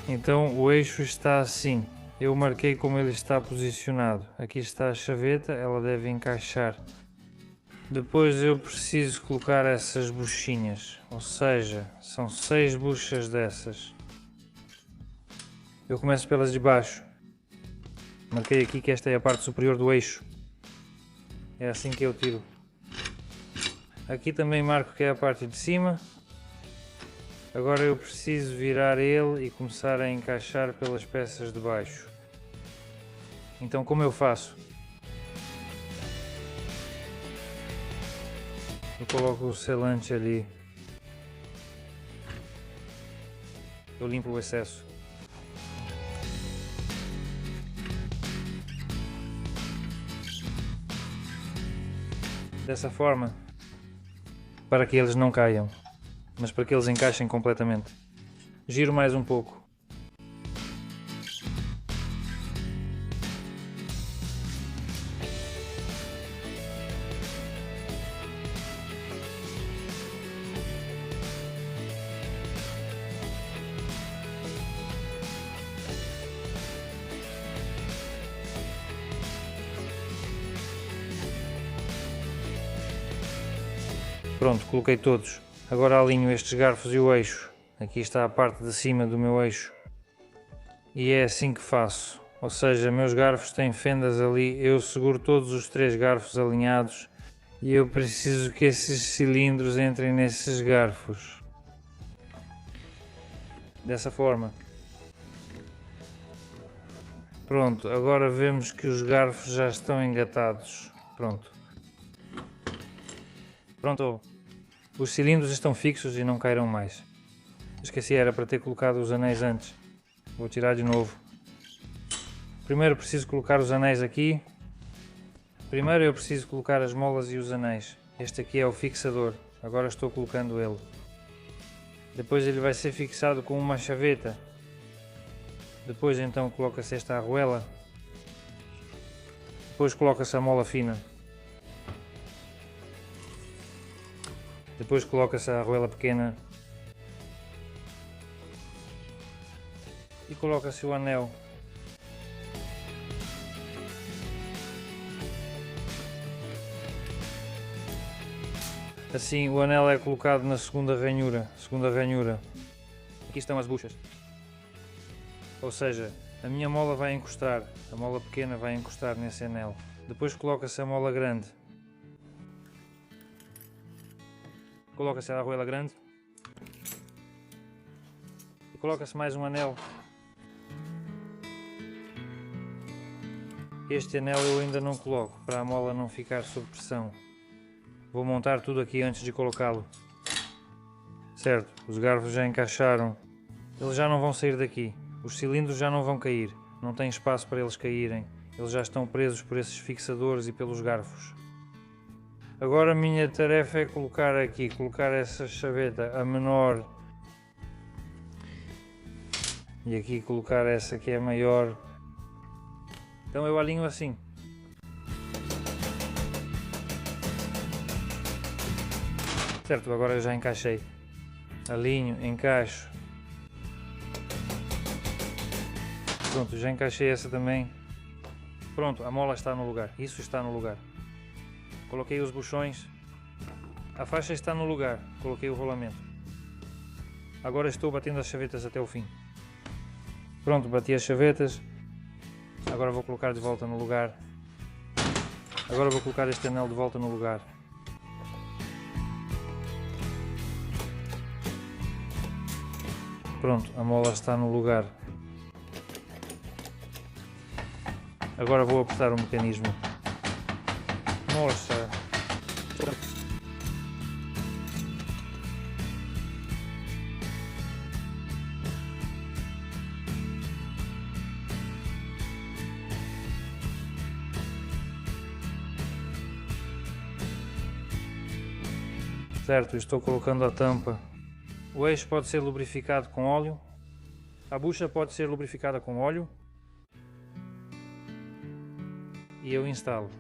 S1: Então o eixo está assim. Eu marquei como ele está posicionado. Aqui está a chaveta, ela deve encaixar. Depois eu preciso colocar essas buchinhas, ou seja, são 6 buchas dessas. Eu começo pelas de baixo. Marquei aqui que esta é a parte superior do eixo. É assim que eu tiro. Aqui também marco que é a parte de cima. Agora eu preciso virar ele e começar a encaixar pelas peças de baixo. Então como eu faço? Eu coloco o selante ali. Eu limpo o excesso. Dessa forma, para que eles não caiam, mas para que eles encaixem completamente. Giro mais um pouco. Pronto, coloquei todos. Agora alinho estes garfos e o eixo. Aqui está a parte de cima do meu eixo. E é assim que faço. Ou seja, meus garfos têm fendas ali, eu seguro todos os 3 garfos alinhados e eu preciso que esses cilindros entrem nesses garfos. Dessa forma. Pronto, agora vemos que os garfos já estão engatados. Pronto. Pronto, os cilindros estão fixos e não cairão mais. Esqueci, era para ter colocado os anéis antes. Vou tirar de novo. Primeiro preciso colocar os anéis aqui. Primeiro eu preciso colocar as molas e os anéis. Este aqui é o fixador. Agora estou colocando ele. Depois ele vai ser fixado com uma chaveta. Depois então coloca-se esta arruela. Depois coloca-se a mola fina. Depois coloca-se a arruela pequena. E coloca-se o anel. Assim o anel é colocado na segunda ranhura. Aqui estão as buchas. Ou seja, a minha mola vai encostar, a mola pequena vai encostar nesse anel. Depois coloca-se a mola grande. Coloca-se a arruela grande. E coloca-se mais um anel. Este anel eu ainda não coloco, para a mola não ficar sob pressão. Vou montar tudo aqui antes de colocá-lo. Certo, os garfos já encaixaram. Eles já não vão sair daqui. Os cilindros já não vão cair. Não tem espaço para eles caírem. Eles já estão presos por esses fixadores e pelos garfos. Agora a minha tarefa é colocar aqui, colocar essa chaveta a menor. E aqui colocar essa que é maior. Então eu alinho assim. Certo, agora eu já encaixei. Alinho, encaixo. Pronto, já encaixei essa também. Pronto, a mola está no lugar. Isso está no lugar. Coloquei os buchões. A faixa está no lugar. Coloquei o rolamento. Agora estou batendo as chavetas até o fim. Pronto, bati as chavetas. Agora vou colocar de volta no lugar. Agora vou colocar este anel de volta no lugar. Pronto, a mola está no lugar. Agora vou apertar o mecanismo. Nossa! Certo, estou colocando a tampa. O eixo pode ser lubrificado com óleo. A bucha pode ser lubrificada com óleo. E eu instalo.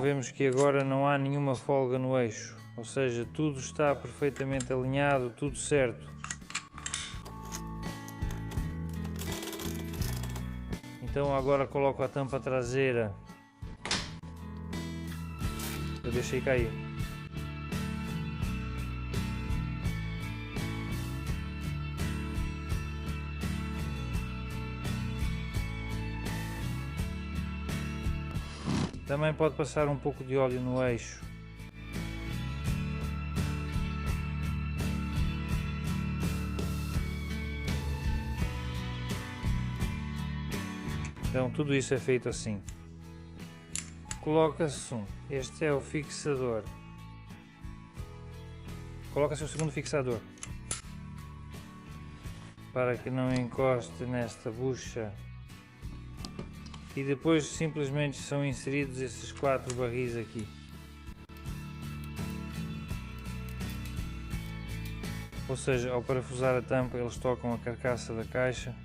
S1: vemos que agora não há nenhuma folga no eixo, ou seja, tudo está perfeitamente alinhado, tudo certo. Então agora coloco a tampa traseira. Eu deixei cair. Também pode passar um pouco de óleo no eixo. Então tudo isso é feito assim. Coloca-se este é o fixador. Coloca-se o segundo fixador. Para que não encoste nesta bucha. E depois simplesmente são inseridos esses 4 barris aqui. Ou seja, ao parafusar a tampa eles tocam a carcaça da caixa,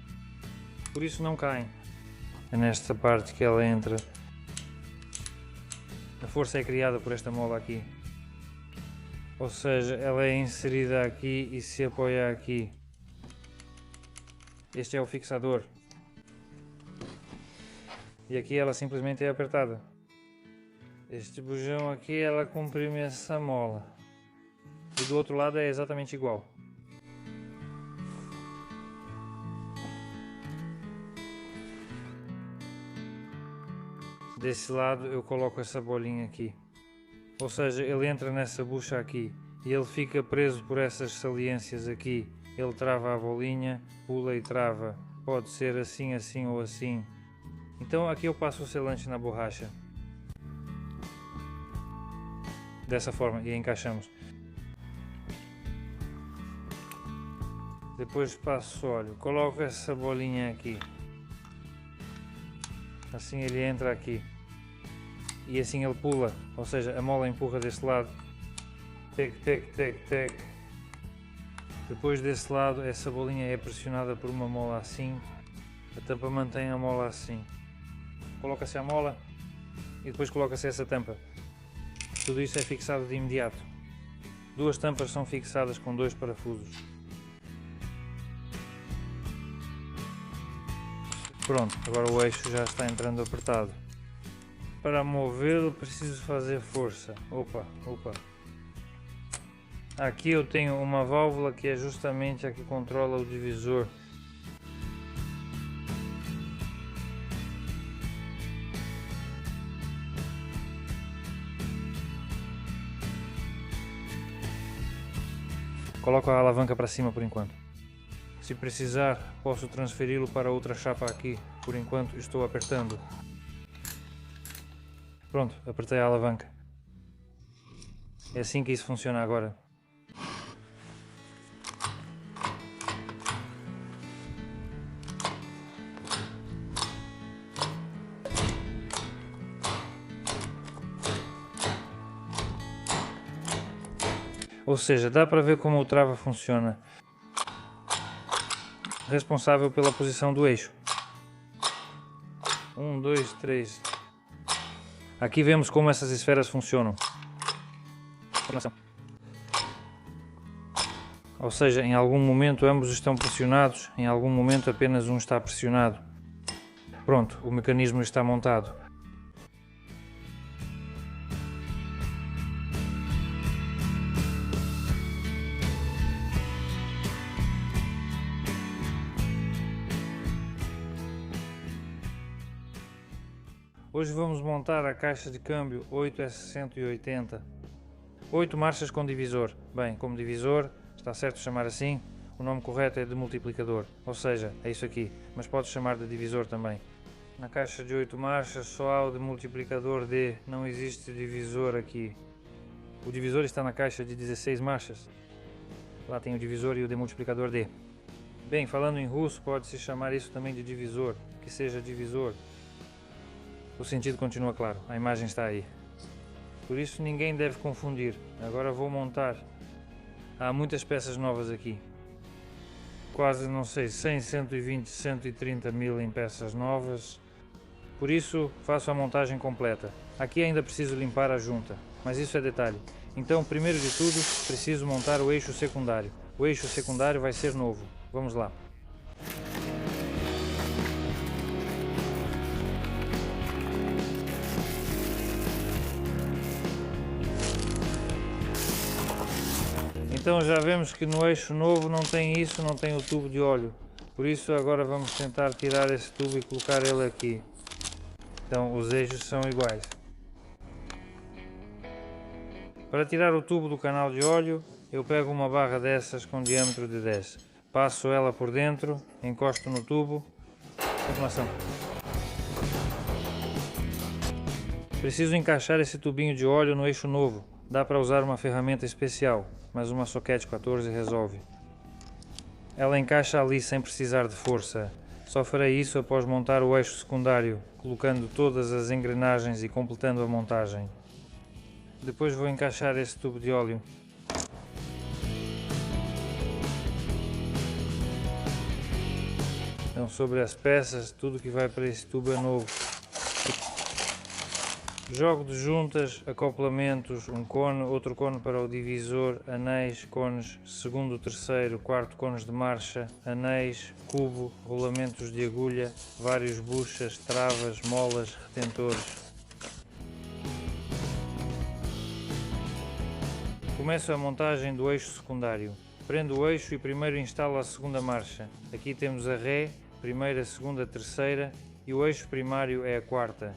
S1: por isso não caem. É nesta parte que ela entra. A força é criada por esta mola aqui. Ou seja, ela é inserida aqui e se apoia aqui. Este é o fixador. E aqui ela simplesmente é apertada. Este bujão aqui ela comprime essa mola. E do outro lado é exatamente igual. Desse lado eu coloco essa bolinha aqui. Ou seja, ele entra nessa bucha aqui. E ele fica preso por essas saliências aqui. Ele trava a bolinha, pula e trava. Pode ser assim, assim ou assim. Então aqui eu passo o selante na borracha. Dessa forma e encaixamos. Depois passo óleo. Coloco essa bolinha aqui. Assim ele entra aqui. E assim ele pula. Ou seja, a mola empurra desse lado. Tec, tec, tec, tec. Depois desse lado essa bolinha é pressionada por uma mola assim. A tampa mantém a mola assim. Coloca-se a mola e depois coloca-se essa tampa. Tudo isso é fixado de imediato. 2 tampas são fixadas com 2 parafusos. Pronto, agora o eixo já está entrando apertado. Para movê-lo preciso fazer força. Opa, opa. Aqui eu tenho uma válvula que é justamente a que controla o divisor. Coloco a alavanca para cima por enquanto. Se precisar, posso transferi-lo para outra chapa aqui. Por enquanto estou apertando. Pronto, apertei a alavanca. É assim que isso funciona agora. Ou seja, dá para ver como o trava funciona. Responsável pela posição do eixo. 1, 2, 3. Aqui vemos como essas esferas funcionam. Ou seja, em algum momento ambos estão pressionados, em algum momento apenas um está pressionado. Pronto, o mecanismo está montado. Hoje vamos montar a caixa de câmbio 8S180. 8 marchas com divisor. Bem, como divisor, está certo chamar assim, o nome correto é de multiplicador, ou seja, é isso aqui, mas pode chamar de divisor também. Na caixa de 8 marchas só há o de multiplicador D, não existe divisor aqui. O divisor está na caixa de 16 marchas. Lá tem o divisor e o de multiplicador D. Bem, falando em russo, pode-se chamar isso também de divisor, que seja divisor. O sentido continua claro, a imagem está aí. Por isso ninguém deve confundir. Agora vou montar. Há muitas peças novas aqui. Quase, não sei, 100, 120, 130 mil em peças novas. por isso faço a montagem completa. Aqui ainda preciso limpar a junta, mas isso é detalhe. Então, primeiro de tudo, preciso montar o eixo secundário. O eixo secundário vai ser novo. Vamos lá. Então já vemos que no eixo novo não tem isso, não tem o tubo de óleo. Por isso agora vamos tentar tirar esse tubo e colocar ele aqui. Então os eixos são iguais. Para tirar o tubo do canal de óleo, eu pego uma barra dessas com diâmetro de 10. Passo ela por dentro, encosto no tubo. Continuação. Preciso encaixar esse tubinho de óleo no eixo novo. Dá para usar uma ferramenta especial, mas uma soquete 14 resolve. Ela encaixa ali sem precisar de força. Só farei isso após montar o eixo secundário, colocando todas as engrenagens e completando a montagem. Depois vou encaixar esse tubo de óleo. Então, sobre as peças, tudo que vai para esse tubo é novo. Jogo de juntas, acoplamentos, um cone, outro cone para o divisor, anéis, cones, segundo, terceiro, quarto cones de marcha, anéis, cubo, rolamentos de agulha, vários buchas, travas, molas, retentores. Começo a montagem do eixo secundário. Prendo o eixo e primeiro instalo a segunda marcha. Aqui temos a ré, primeira, segunda, terceira e o eixo primário é a quarta.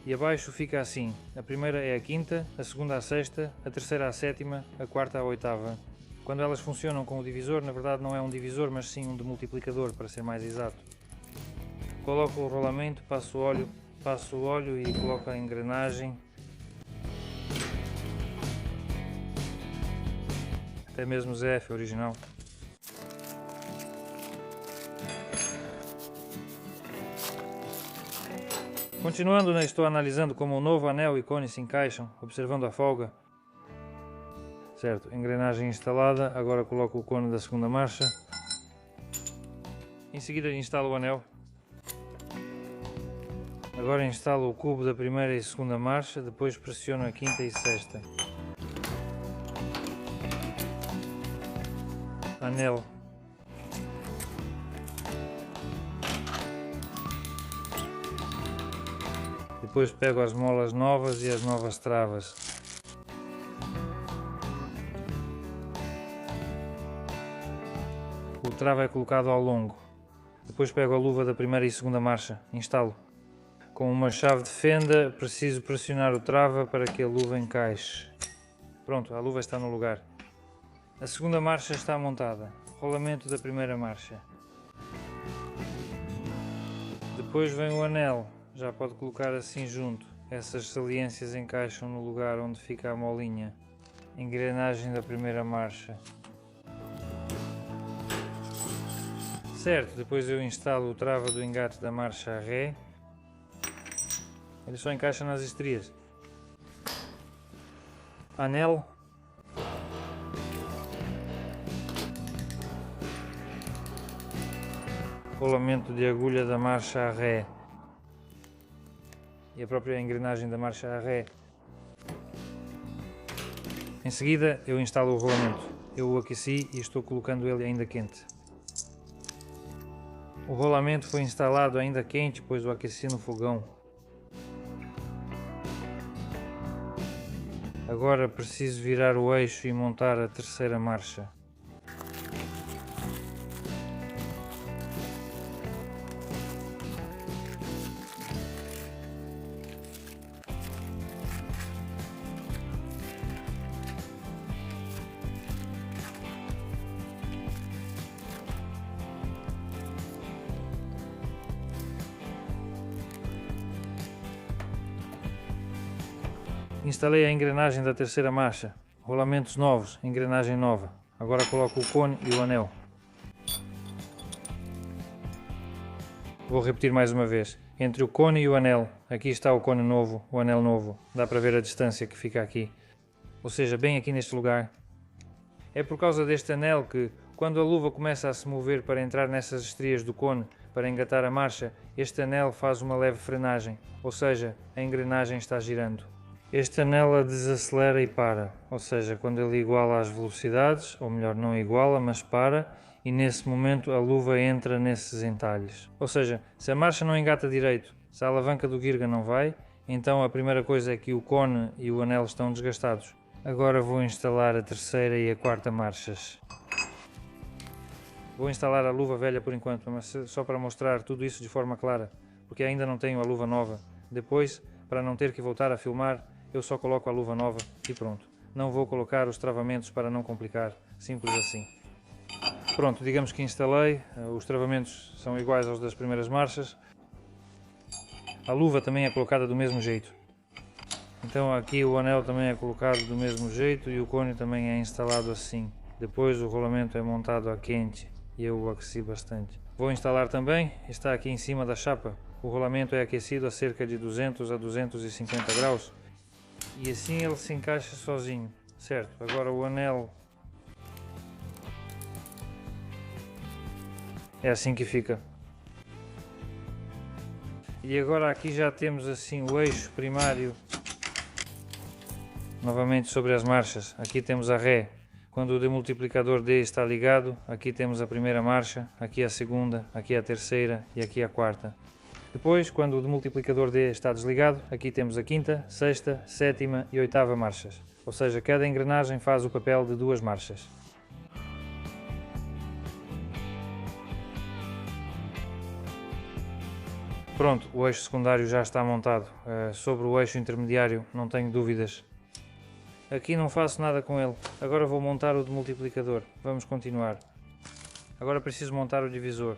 S1: E abaixo fica assim, a primeira é a quinta, a segunda a sexta, a terceira a sétima, a quarta a oitava. Quando elas funcionam com o divisor, na verdade não é um divisor, mas sim um demultiplicador, para ser mais exato. Coloco o rolamento, passo o óleo e coloco a engrenagem. Até mesmo ZF original. Continuando, estou analisando como o novo anel e cone se encaixam, observando a folga. Certo, engrenagem instalada, agora coloco o cone da segunda marcha. Em seguida instalo o anel. Agora instalo o cubo da primeira e segunda marcha, depois pressiono a quinta e sexta. Anel. Depois pego as molas novas e as novas travas. O trava é colocado ao longo. Depois pego a luva da primeira e segunda marcha, instalo. Com uma chave de fenda preciso pressionar o trava para que a luva encaixe. Pronto, a luva está no lugar. A segunda marcha está montada. Rolamento da primeira marcha. Depois vem o anel. Já pode colocar assim junto. Essas saliências encaixam no lugar onde fica a molinha. Engrenagem da primeira marcha. Certo, depois eu instalo o trava do engate da marcha a ré. Ele só encaixa nas estrias. Anel. Rolamento de agulha da marcha a ré. E a própria engrenagem da marcha a ré. Em seguida eu instalo o rolamento. Eu o aqueci e estou colocando ele ainda quente. O rolamento foi instalado ainda quente, pois o aqueci no fogão. Agora preciso virar o eixo e montar a terceira marcha. Instalei a engrenagem da terceira marcha, rolamentos novos, engrenagem nova. Agora coloco o cone e o anel. Vou repetir mais uma vez. Entre o cone e o anel, aqui está o cone novo, o anel novo. Dá para ver a distância que fica aqui. Ou seja, bem aqui neste lugar. É por causa deste anel que, quando a luva começa a se mover para entrar nessas estrias do cone, para engatar a marcha, este anel faz uma leve frenagem, ou seja, a engrenagem está girando. Este anel a desacelera e para, ou seja, quando ele iguala as velocidades, ou melhor, não iguala, mas para, e nesse momento a luva entra nesses entalhes. Ou seja, se a marcha não engata direito, se a alavanca do Girga não vai, então a primeira coisa é que o cone e o anel estão desgastados. Agora vou instalar a terceira e a quarta marchas. Vou instalar a luva velha por enquanto, mas só para mostrar tudo isso de forma clara, porque ainda não tenho a luva nova. Depois, para não ter que voltar a filmar, eu só coloco a luva nova e pronto. Não vou colocar os travamentos para não complicar, simples assim. Pronto, digamos que instalei, os travamentos são iguais aos das primeiras marchas. A luva também é colocada do mesmo jeito. Então aqui o anel também é colocado do mesmo jeito e o cone também é instalado assim. Depois o rolamento é montado a quente e eu o aqueci bastante. Vou instalar também, está aqui em cima da chapa. O rolamento é aquecido a cerca de 200 a 250 graus. E assim ele se encaixa sozinho, certo? Agora o anel é assim que fica. E agora aqui já temos assim o eixo primário novamente sobre as marchas. Aqui temos a ré. Quando o demultiplicador D está ligado, aqui temos a primeira marcha, aqui a segunda, aqui a terceira e aqui a quarta. Depois, quando o demultiplicador D está desligado, aqui temos a quinta, sexta, sétima e oitava marchas. Ou seja, cada engrenagem faz o papel de duas marchas. Pronto, o eixo secundário já está montado. Sobre o eixo intermediário não tenho dúvidas. Aqui não faço nada com ele. Agora vou montar o demultiplicador. Vamos continuar. Agora preciso montar o divisor.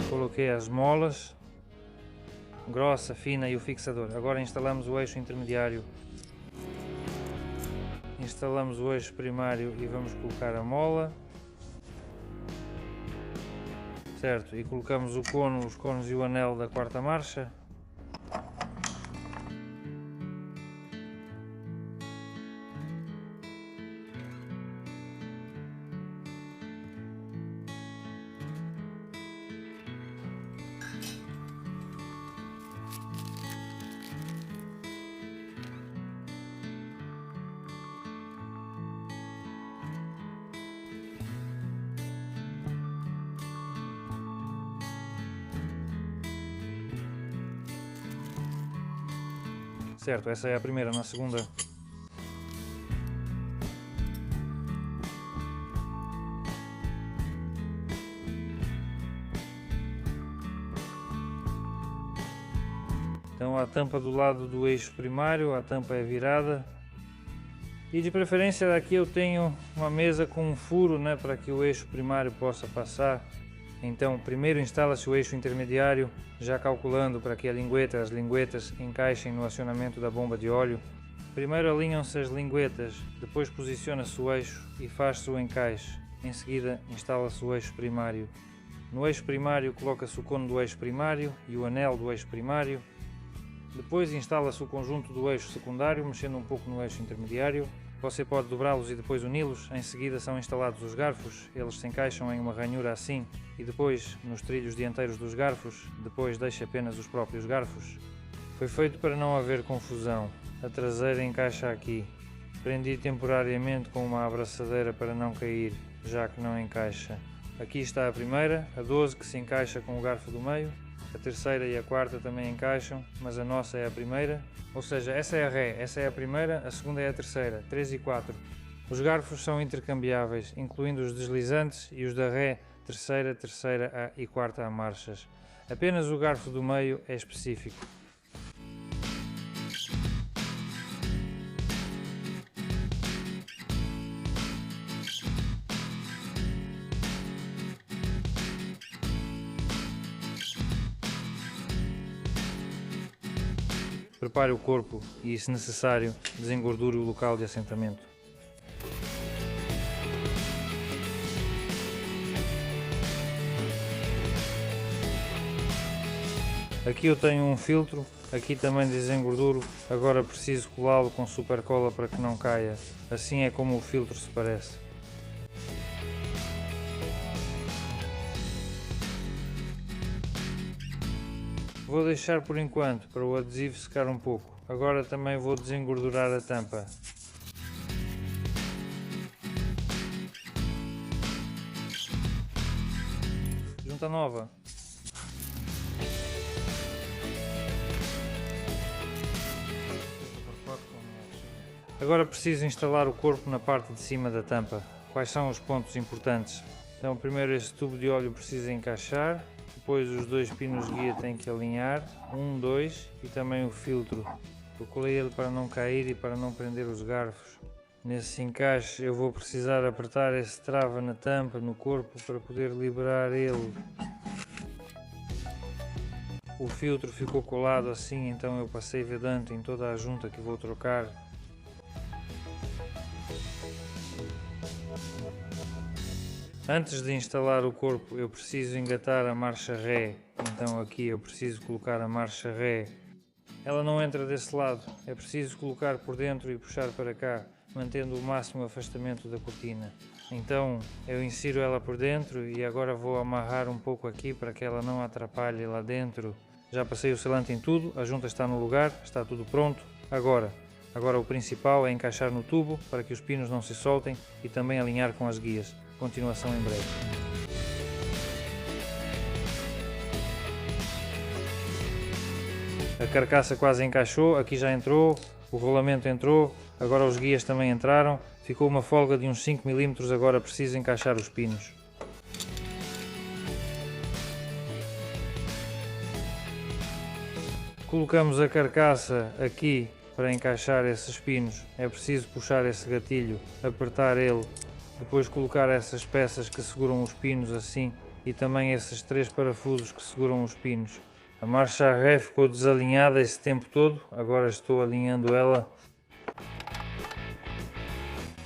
S1: Coloquei as molas, grossa, fina e o fixador. Agora instalamos o eixo intermediário. Instalamos o eixo primário e vamos colocar a mola. Certo, e colocamos o cono, os conos e o anel da quarta marcha. Certo, essa é a primeira. Na segunda então a tampa do lado do eixo primário, a tampa é virada e de preferência aqui eu tenho uma mesa com um furo, né, para que o eixo primário possa passar. Então primeiro instala-se o eixo intermediário, já calculando para que as linguetas encaixem no acionamento da bomba de óleo. Primeiro alinham-se as linguetas, depois posiciona-se o eixo e faz-se o encaixe. Em seguida instala-se o eixo primário. No eixo primário coloca-se o cono do eixo primário e o anel do eixo primário. Depois instala-se o conjunto do eixo secundário, mexendo um pouco no eixo intermediário. Você pode dobrá-los e depois uni-los. Em seguida são instalados os garfos, eles se encaixam em uma ranhura assim e depois nos trilhos dianteiros dos garfos, depois deixa apenas os próprios garfos. Foi feito para não haver confusão. A traseira encaixa aqui. Prendi temporariamente com uma abraçadeira para não cair, já que não encaixa. Aqui está a primeira, a 12, que se encaixa com o garfo do meio. a terceira e a quarta também encaixam, mas a nossa é a primeira. Ou seja, essa é a Ré, essa é a primeira, a segunda é a terceira, 3 e 4. Os garfos são intercambiáveis, incluindo os deslizantes e os da Ré, terceira, terceira e quarta marchas. Apenas o garfo do meio é específico. Prepare o corpo e, se necessário, desengordure o local de assentamento. Aqui eu tenho um filtro, aqui também desengorduro, agora preciso colá-lo com super cola para que não caia, assim é como o filtro se parece. Vou deixar por enquanto para o adesivo secar um pouco, agora também vou desengordurar a tampa. Junta nova. Agora preciso instalar o corpo na parte de cima da tampa. Quais são os pontos importantes? Então primeiro este tubo de óleo precisa encaixar, depois os dois pinos guia têm que alinhar, 1, 2 e também o filtro. Eu colei ele para não cair e para não prender os garfos. Nesse encaixe eu vou precisar apertar esse trava na tampa, no corpo, para poder liberar ele. O filtro ficou colado assim, então eu passei vedante em toda a junta que vou trocar. Antes de instalar o corpo eu preciso engatar a marcha Ré, então aqui eu preciso colocar a marcha Ré. Ela não entra desse lado, é preciso colocar por dentro e puxar para cá, mantendo o máximo afastamento da cortina. Então eu insiro ela por dentro e agora vou amarrar um pouco aqui para que ela não atrapalhe lá dentro. Já passei o selante em tudo, a junta está no lugar, está tudo pronto. Agora o principal é encaixar no tubo para que os pinos não se soltem e também alinhar com as guias. Continuação em breve. A carcaça quase encaixou, aqui já entrou, o rolamento entrou, agora os guias também entraram, ficou uma folga de uns 5 mm, agora preciso encaixar os pinos. Colocamos a carcaça aqui para encaixar esses pinos, é preciso puxar esse gatilho, apertar ele, depois colocar essas peças que seguram os pinos assim e também esses 3 parafusos que seguram os pinos. A marcha Ré ficou desalinhada esse tempo todo, agora estou alinhando ela.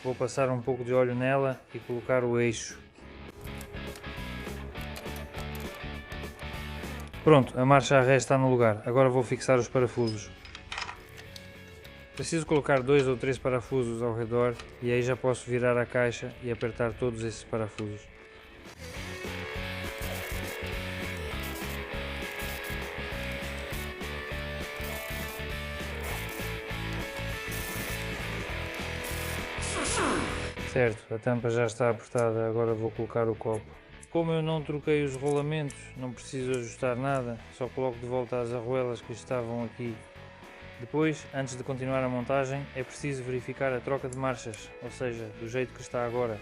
S1: Vou passar um pouco de óleo nela e colocar o eixo. Pronto, a marcha Ré está no lugar, agora vou fixar os parafusos. Preciso colocar 2 ou 3 parafusos ao redor e aí já posso virar a caixa e apertar todos esses parafusos. Certo, a tampa já está apertada, agora vou colocar o copo. Como eu não troquei os rolamentos, não preciso ajustar nada, só coloco de volta as arruelas que estavam aqui. Depois, antes de continuar a montagem, é preciso verificar a troca de marchas, ou seja, do jeito que está agora.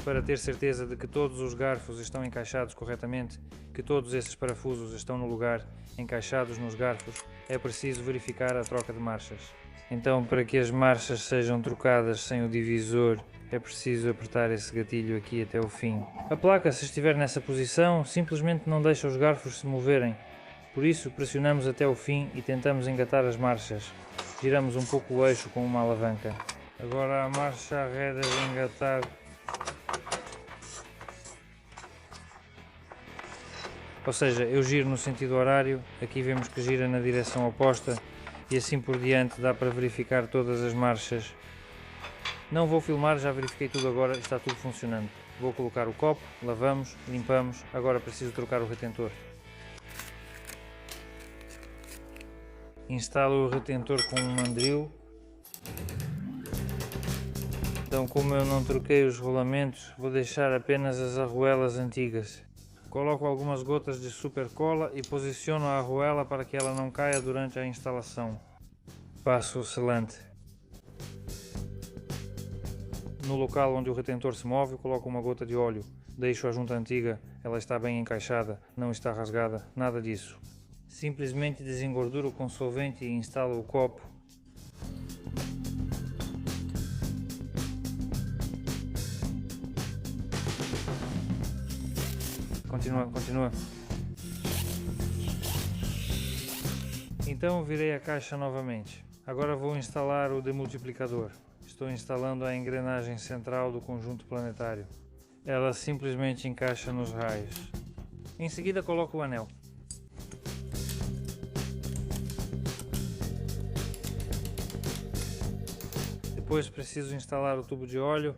S1: Para ter certeza de que todos os garfos estão encaixados corretamente, que todos esses parafusos estão no lugar, encaixados nos garfos, é preciso verificar a troca de marchas. Então, para que as marchas sejam trocadas sem o divisor, é preciso apertar esse gatilho aqui até o fim. A placa, se estiver nessa posição, simplesmente não deixa os garfos se moverem. Por isso, pressionamos até o fim e tentamos engatar as marchas. Giramos um pouco o eixo com uma alavanca. Agora a marcha Ré deve engatar. Ou seja, eu giro no sentido horário, aqui vemos que gira na direção oposta e assim por diante dá para verificar todas as marchas. Não vou filmar, já verifiquei tudo agora, está tudo funcionando. Vou colocar o copo, lavamos, limpamos, agora preciso trocar o retentor. Instalo o retentor com um mandril. Então, como eu não troquei os rolamentos, vou deixar apenas as arruelas antigas. Coloco algumas gotas de super cola e posiciono a arruela para que ela não caia durante a instalação. Passo o selante. No local onde o retentor se move, coloco uma gota de óleo. Deixo a junta antiga, ela está bem encaixada, não está rasgada, nada disso. Simplesmente desengorduro com solvente e instalo o copo. Continua. Então virei a caixa novamente. Agora vou instalar o demultiplicador. Estou instalando a engrenagem central do conjunto planetário. Ela simplesmente encaixa nos raios. Em seguida coloco o anel. Depois preciso instalar o tubo de óleo,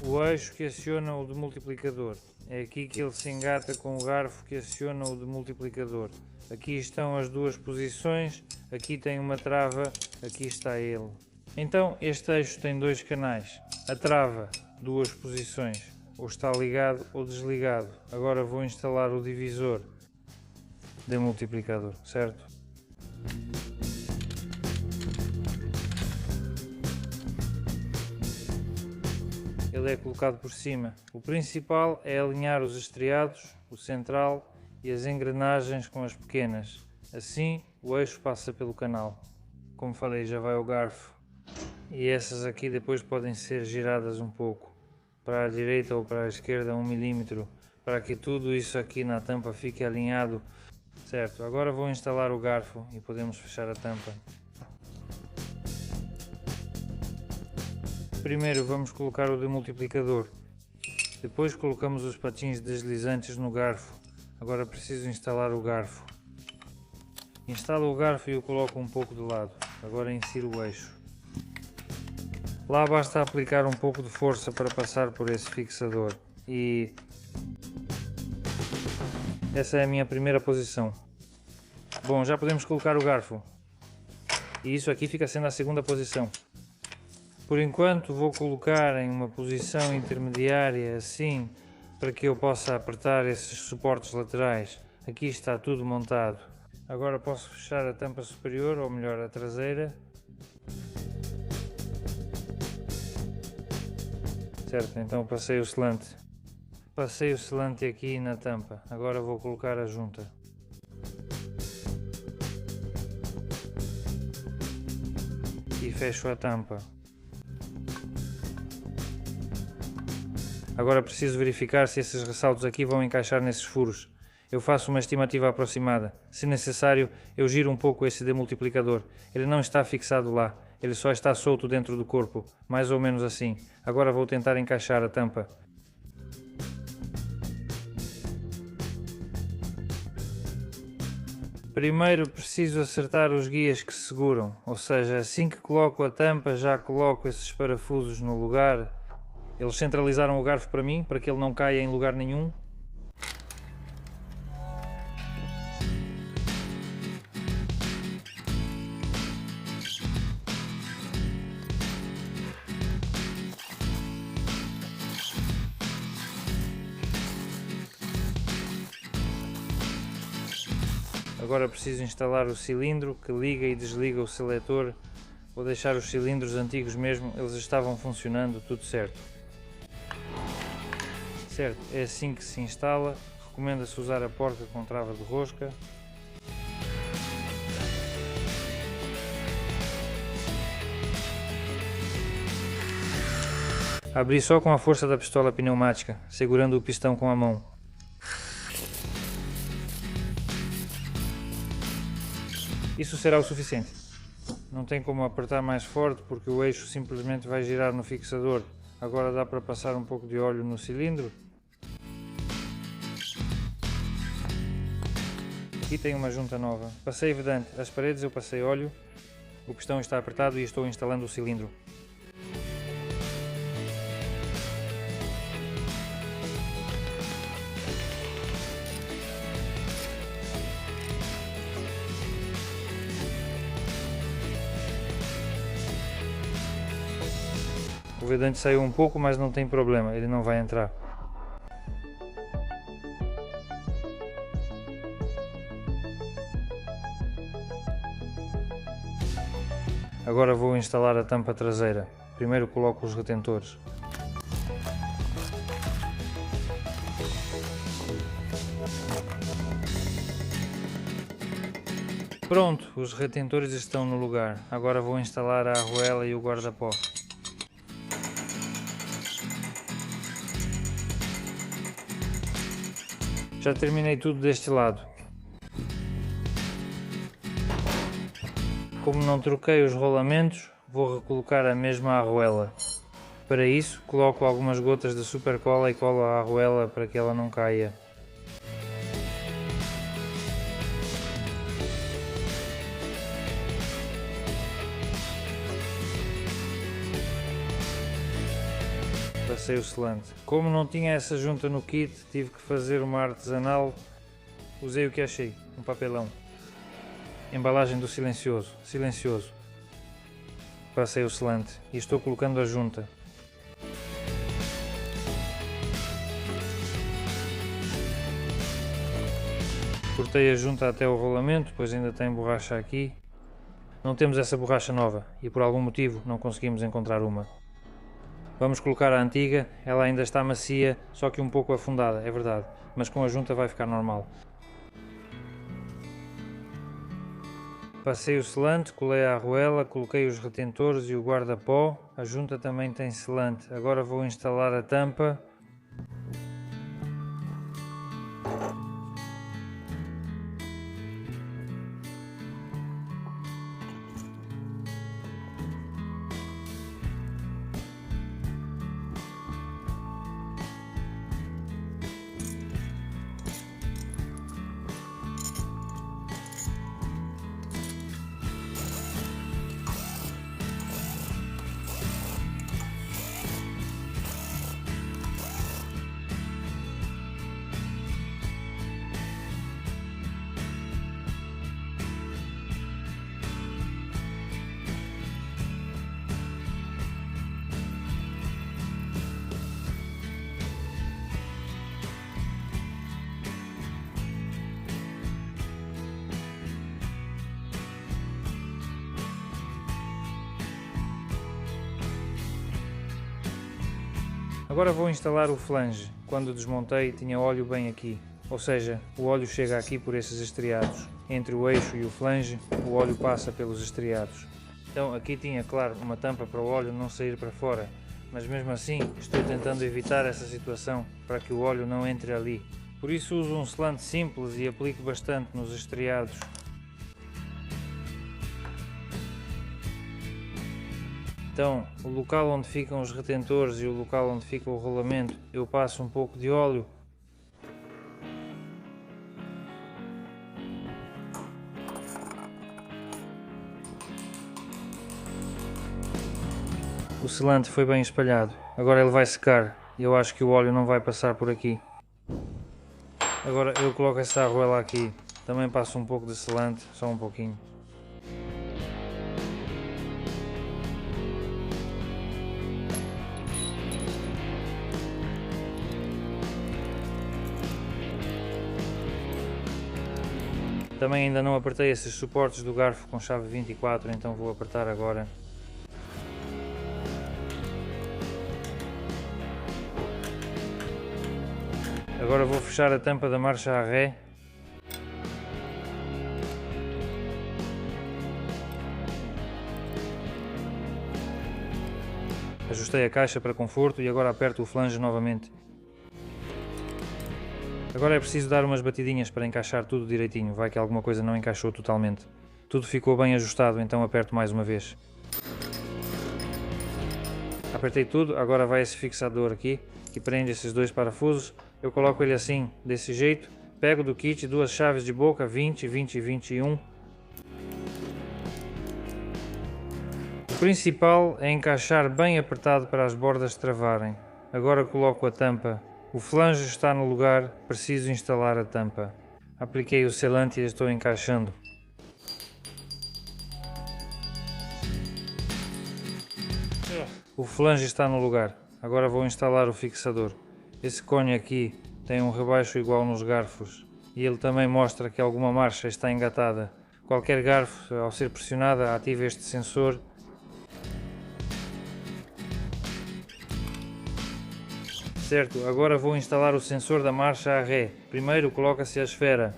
S1: o eixo que aciona o demultiplicador. É aqui que ele se engata com o garfo que aciona o demultiplicador. Aqui estão as duas posições, aqui tem uma trava, aqui está ele. Então este eixo tem dois canais. A trava, duas posições, ou está ligado ou desligado. Agora vou instalar o divisor demultiplicador, certo? Ele é colocado por cima. O principal é alinhar os estriados, o central e as engrenagens com as pequenas. Assim o eixo passa pelo canal. Como falei, já vai o garfo. E essas aqui depois podem ser giradas um pouco, para a direita ou para a esquerda 1 mm, para que tudo isso aqui na tampa fique alinhado. Certo, agora vou instalar o garfo e podemos fechar a tampa. Primeiro vamos colocar o demultiplicador, depois colocamos os patins deslizantes no garfo. Agora preciso instalar o garfo. Instalo o garfo e o coloco um pouco de lado. Agora insiro o eixo. Lá basta aplicar um pouco de força para passar por esse fixador. E essa é a minha primeira posição. Bom, já podemos colocar o garfo. E isso aqui fica sendo a segunda posição. Por enquanto vou colocar em uma posição intermediária assim, para que eu possa apertar esses suportes laterais. Aqui está tudo montado. Agora posso fechar a tampa superior, ou melhor a traseira. Certo, então passei o selante. Passei o selante aqui na tampa. Agora vou colocar a junta. E fecho a tampa. Agora preciso verificar se esses ressaltos aqui vão encaixar nesses furos. Eu faço uma estimativa aproximada. Se necessário, eu giro um pouco esse demultiplicador. Ele não está fixado lá, ele só está solto dentro do corpo, mais ou menos assim. Agora vou tentar encaixar a tampa. Primeiro preciso acertar os guias que seguram, ou seja, assim que coloco a tampa já coloco esses parafusos no lugar. Eles centralizaram o garfo para mim, para que ele não caia em lugar nenhum. Agora preciso instalar o cilindro que liga e desliga o seletor. Vou deixar os cilindros antigos mesmo, eles estavam funcionando, tudo certo. Certo, é assim que se instala. Recomenda-se usar a porca com trava de rosca. Abri só com a força da pistola pneumática, segurando o pistão com a mão. Isso será o suficiente. Não tem como apertar mais forte porque o eixo simplesmente vai girar no fixador. Agora dá para passar um pouco de óleo no cilindro. Aqui tem uma junta nova. Passei vedante, as paredes eu passei óleo. O pistão está apertado e estou instalando o cilindro. O vedante saiu um pouco, mas não tem problema, ele não vai entrar. Agora vou instalar a tampa traseira. Primeiro coloco os retentores. Pronto, os retentores estão no lugar. Agora vou instalar a arruela e o guarda-pó. Já terminei tudo deste lado. Como não troquei os rolamentos, vou recolocar a mesma arruela. Para isso, coloco algumas gotas de super cola e colo a arruela para que ela não caia. Passei o selante. Como não tinha essa junta no kit, tive que fazer uma artesanal. Usei o que achei, um papelão. Embalagem do silencioso. Passei o selante e estou colocando a junta. Cortei a junta até o rolamento, pois ainda tem borracha aqui. Não temos essa borracha nova e por algum motivo não conseguimos encontrar uma. Vamos colocar a antiga, ela ainda está macia, só que um pouco afundada, é verdade, mas com a junta vai ficar normal. Passei o selante, colei a arruela, coloquei os retentores e o guarda-pó. A junta também tem selante. Agora vou instalar a tampa. Agora vou instalar o flange. Quando desmontei tinha óleo bem aqui, ou seja, o óleo chega aqui por esses estriados. Entre o eixo e o flange, o óleo passa pelos estriados. Então aqui tinha, claro, uma tampa para o óleo não sair para fora, mas mesmo assim estou tentando evitar essa situação para que o óleo não entre ali. Por isso uso um selante simples e aplico bastante nos estriados. Então, o local onde ficam os retentores e o local onde fica o rolamento, eu passo um pouco de óleo. O selante foi bem espalhado, agora ele vai secar e eu acho que o óleo não vai passar por aqui. Agora eu coloco essa arruela aqui, também passo um pouco de selante, só um pouquinho. Também ainda não apertei esses suportes do garfo com chave 24, então vou apertar agora. Agora vou fechar a tampa da marcha a ré. Ajustei a caixa para conforto e agora aperto o flange novamente. Agora é preciso dar umas batidinhas para encaixar tudo direitinho, vai que alguma coisa não encaixou totalmente. Tudo ficou bem ajustado, então aperto mais uma vez. Apertei tudo, agora vai esse fixador aqui, que prende esses dois parafusos. Eu coloco ele assim, desse jeito, pego do kit duas chaves de boca, 20, 20 e 21. O principal é encaixar bem apertado para as bordas travarem. Agora coloco a tampa. O flange está no lugar, preciso instalar a tampa. Apliquei o selante e estou encaixando. O flange está no lugar, agora vou instalar o fixador. Esse cone aqui tem um rebaixo igual nos garfos e ele também mostra que alguma marcha está engatada. Qualquer garfo, ao ser pressionada, ativa este sensor Certo, agora vou instalar o sensor da marcha a ré. Primeiro coloca-se a esfera.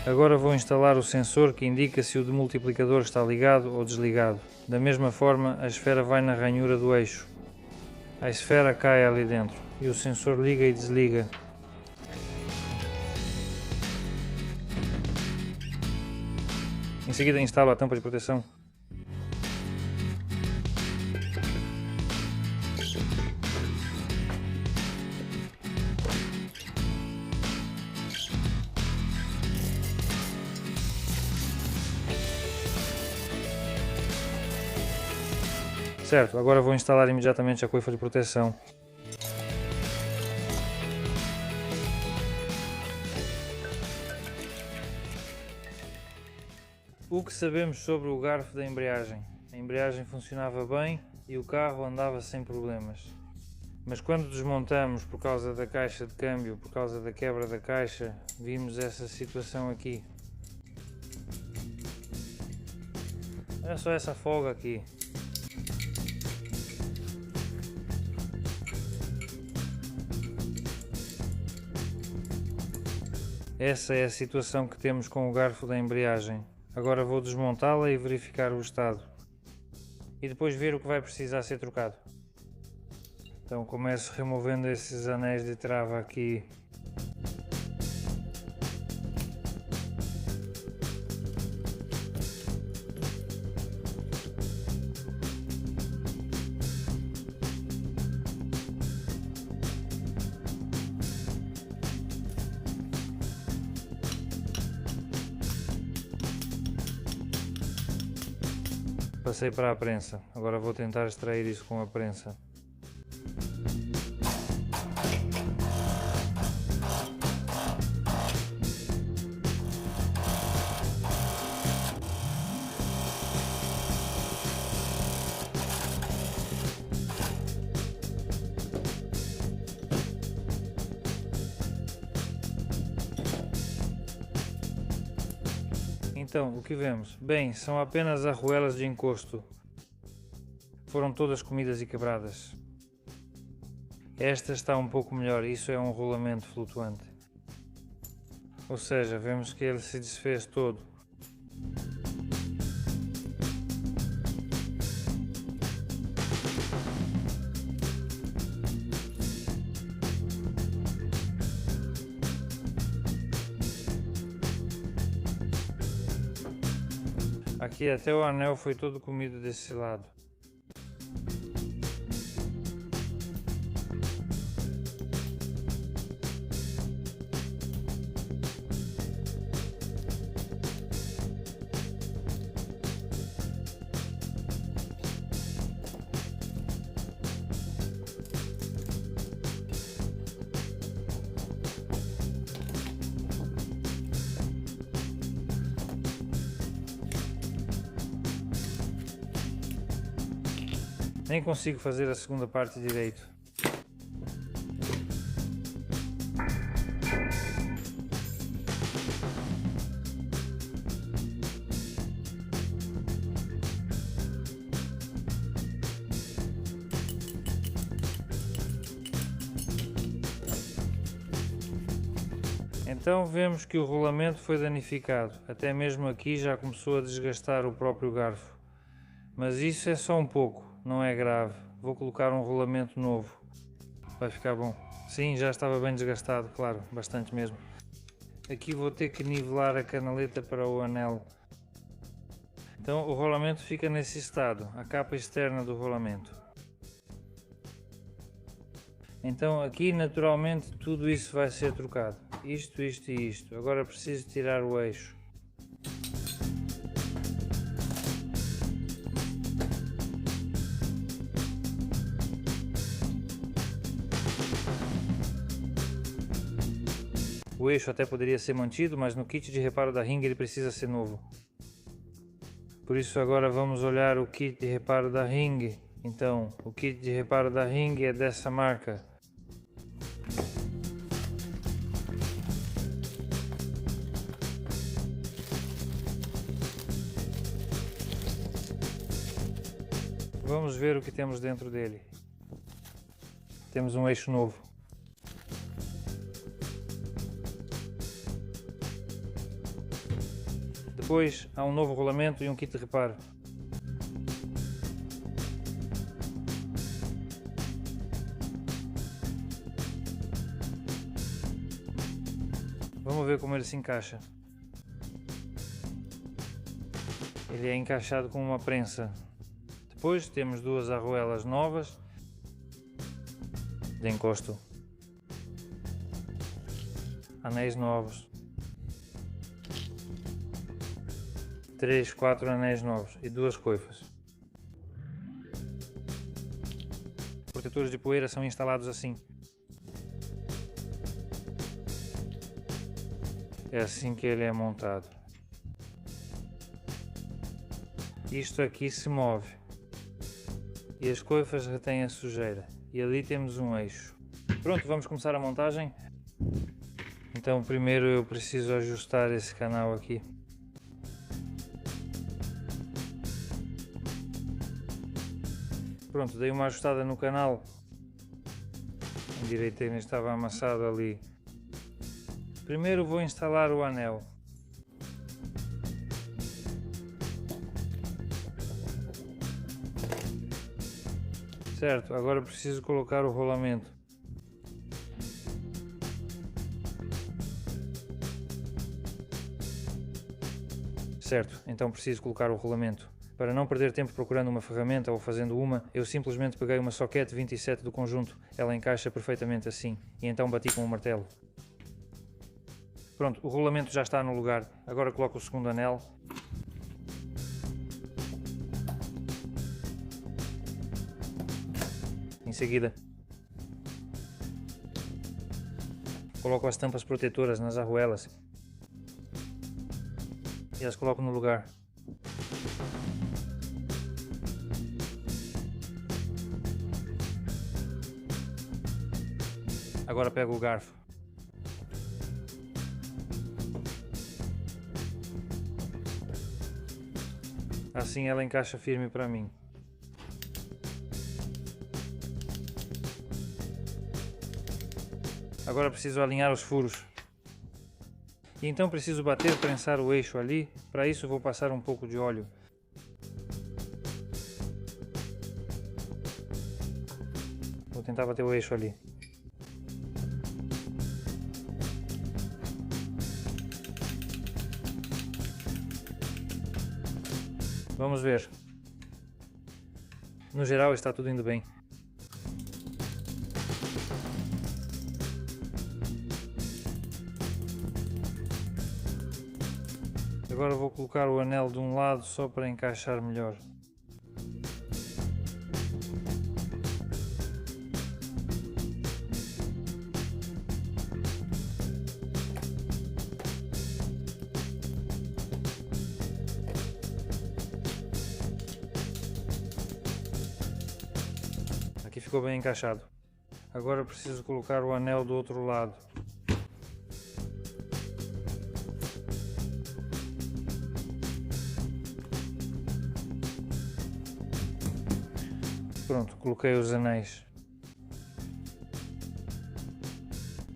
S1: Agora vou instalar o sensor que indica se o demultiplicador está ligado ou desligado. Da mesma forma, a esfera vai na ranhura do eixo. A esfera cai ali dentro e o sensor liga e desliga. Em seguida instalo a tampa de proteção. Certo, agora vou instalar imediatamente a coifa de proteção. O que sabemos sobre o garfo da embreagem? A embreagem funcionava bem e o carro andava sem problemas. Mas quando desmontamos por causa da caixa de câmbio, por causa da quebra da caixa, vimos essa situação aqui. Olha só essa folga aqui. Essa é a situação que temos com o garfo da embreagem. Agora vou desmontá-la e verificar o estado. E depois ver o que vai precisar ser trocado. Então começo removendo esses anéis de trava aqui. Passei para a prensa, agora vou tentar extrair isso com a prensa. Então, o que vemos? Bem, são apenas arruelas de encosto. Foram todas comidas e quebradas. Esta está um pouco melhor, isso é um rolamento flutuante. Ou seja, vemos que ele se desfez todo. Aqui até o anel foi todo comido desse lado. Nem consigo fazer a segunda parte direito. Então vemos que o rolamento foi danificado, até mesmo aqui já começou a desgastar o próprio garfo. Mas isso é só um pouco, não é grave. Vou colocar um rolamento novo, vai ficar bom. Sim, já estava bem desgastado, claro, bastante mesmo. Aqui vou ter que nivelar a canaleta para o anel. Então o rolamento fica nesse estado, a capa externa do rolamento. Então aqui naturalmente tudo isso vai ser trocado. Isto e isto. Agora preciso tirar o eixo. O eixo até poderia ser mantido, mas no kit de reparo da Ring ele precisa ser novo. Por isso agora vamos olhar o kit de reparo da Ring. Então, o kit de reparo da Ring é dessa marca. Vamos ver o que temos dentro dele. Temos um eixo novo. Depois há um novo rolamento e um kit de reparo. Vamos ver como ele se encaixa. Ele é encaixado com uma prensa. Depois temos duas arruelas novas de encosto. Anéis novos. 3, 4 anéis novos e duas coifas. Protetores de poeira são instalados assim. É assim que ele é montado. Isto aqui se move e as coifas retêm a sujeira. E ali temos um eixo. Pronto, vamos começar a montagem. Então primeiro eu preciso ajustar esse canal aqui. Pronto, dei uma ajustada no canal. Endireitei, estava amassado ali. Primeiro vou instalar o anel. Certo, agora preciso colocar o rolamento. Certo, então preciso colocar o rolamento. Para não perder tempo procurando uma ferramenta ou fazendo uma, eu simplesmente peguei uma soquete 27 do conjunto. Ela encaixa perfeitamente assim, e então bati com um martelo. Pronto, o rolamento já está no lugar. Agora coloco o segundo anel. Em seguida, coloco as tampas protetoras nas arruelas e as coloco no lugar. Agora pego o garfo. Assim ela encaixa firme para mim. Agora preciso alinhar os furos. E então preciso bater, prensar o eixo ali. Para isso vou passar um pouco de óleo. Vou tentar bater o eixo ali. Vamos ver. No geral está tudo indo bem. Agora vou colocar o anel de um lado só para encaixar melhor. Aqui ficou bem encaixado. Agora preciso colocar o anel do outro lado. Pronto, coloquei os anéis.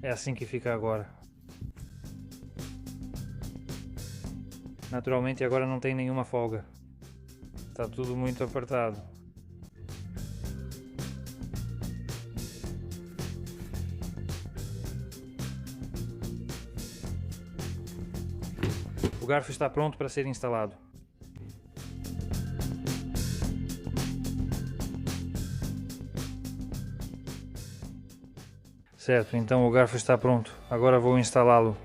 S1: É assim que fica agora. Naturalmente agora não tem nenhuma folga. Está tudo muito apertado. O garfo está pronto para ser instalado. Certo, então o garfo está pronto. Agora vou instalá-lo.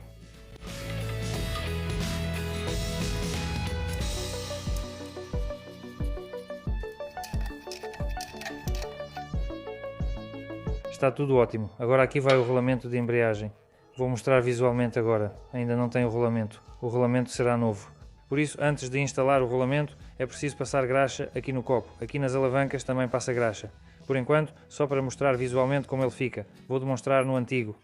S1: Está tudo ótimo. Agora aqui vai o rolamento de embreagem. Vou mostrar visualmente agora. Ainda não tem o rolamento. O rolamento será novo. Por isso, antes de instalar o rolamento, é preciso passar graxa aqui no copo. Aqui nas alavancas também passa graxa. Por enquanto, só para mostrar visualmente como ele fica. Vou demonstrar no antigo.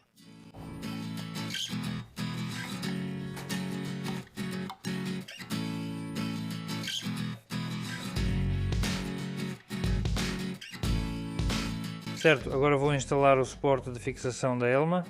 S1: Certo, agora vou instalar o suporte de fixação da Elma.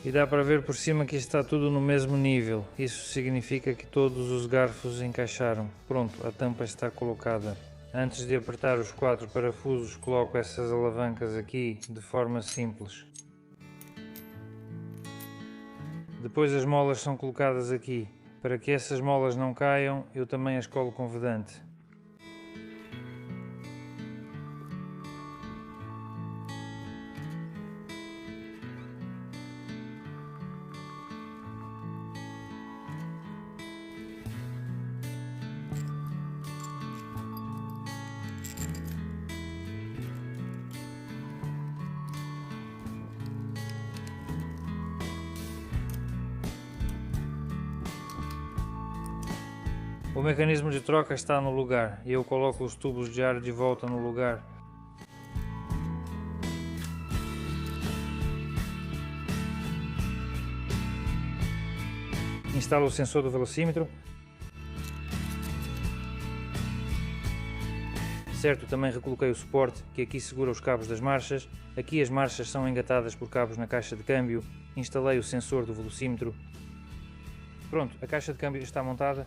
S1: E dá para ver por cima que está tudo no mesmo nível. Isso significa que todos os garfos encaixaram. Pronto, a tampa está colocada. Antes de apertar os 4 parafusos, coloco essas alavancas aqui de forma simples. Depois as molas são colocadas aqui. Para que essas molas não caiam, eu também as colo com vedante. O mecanismo de troca está no lugar e eu coloco os tubos de ar de volta no lugar. Instalo o sensor do velocímetro. Certo, também recoloquei o suporte que aqui segura os cabos das marchas. Aqui as marchas são engatadas por cabos na caixa de câmbio. Instalei o sensor do velocímetro. Pronto, a caixa de câmbio está montada.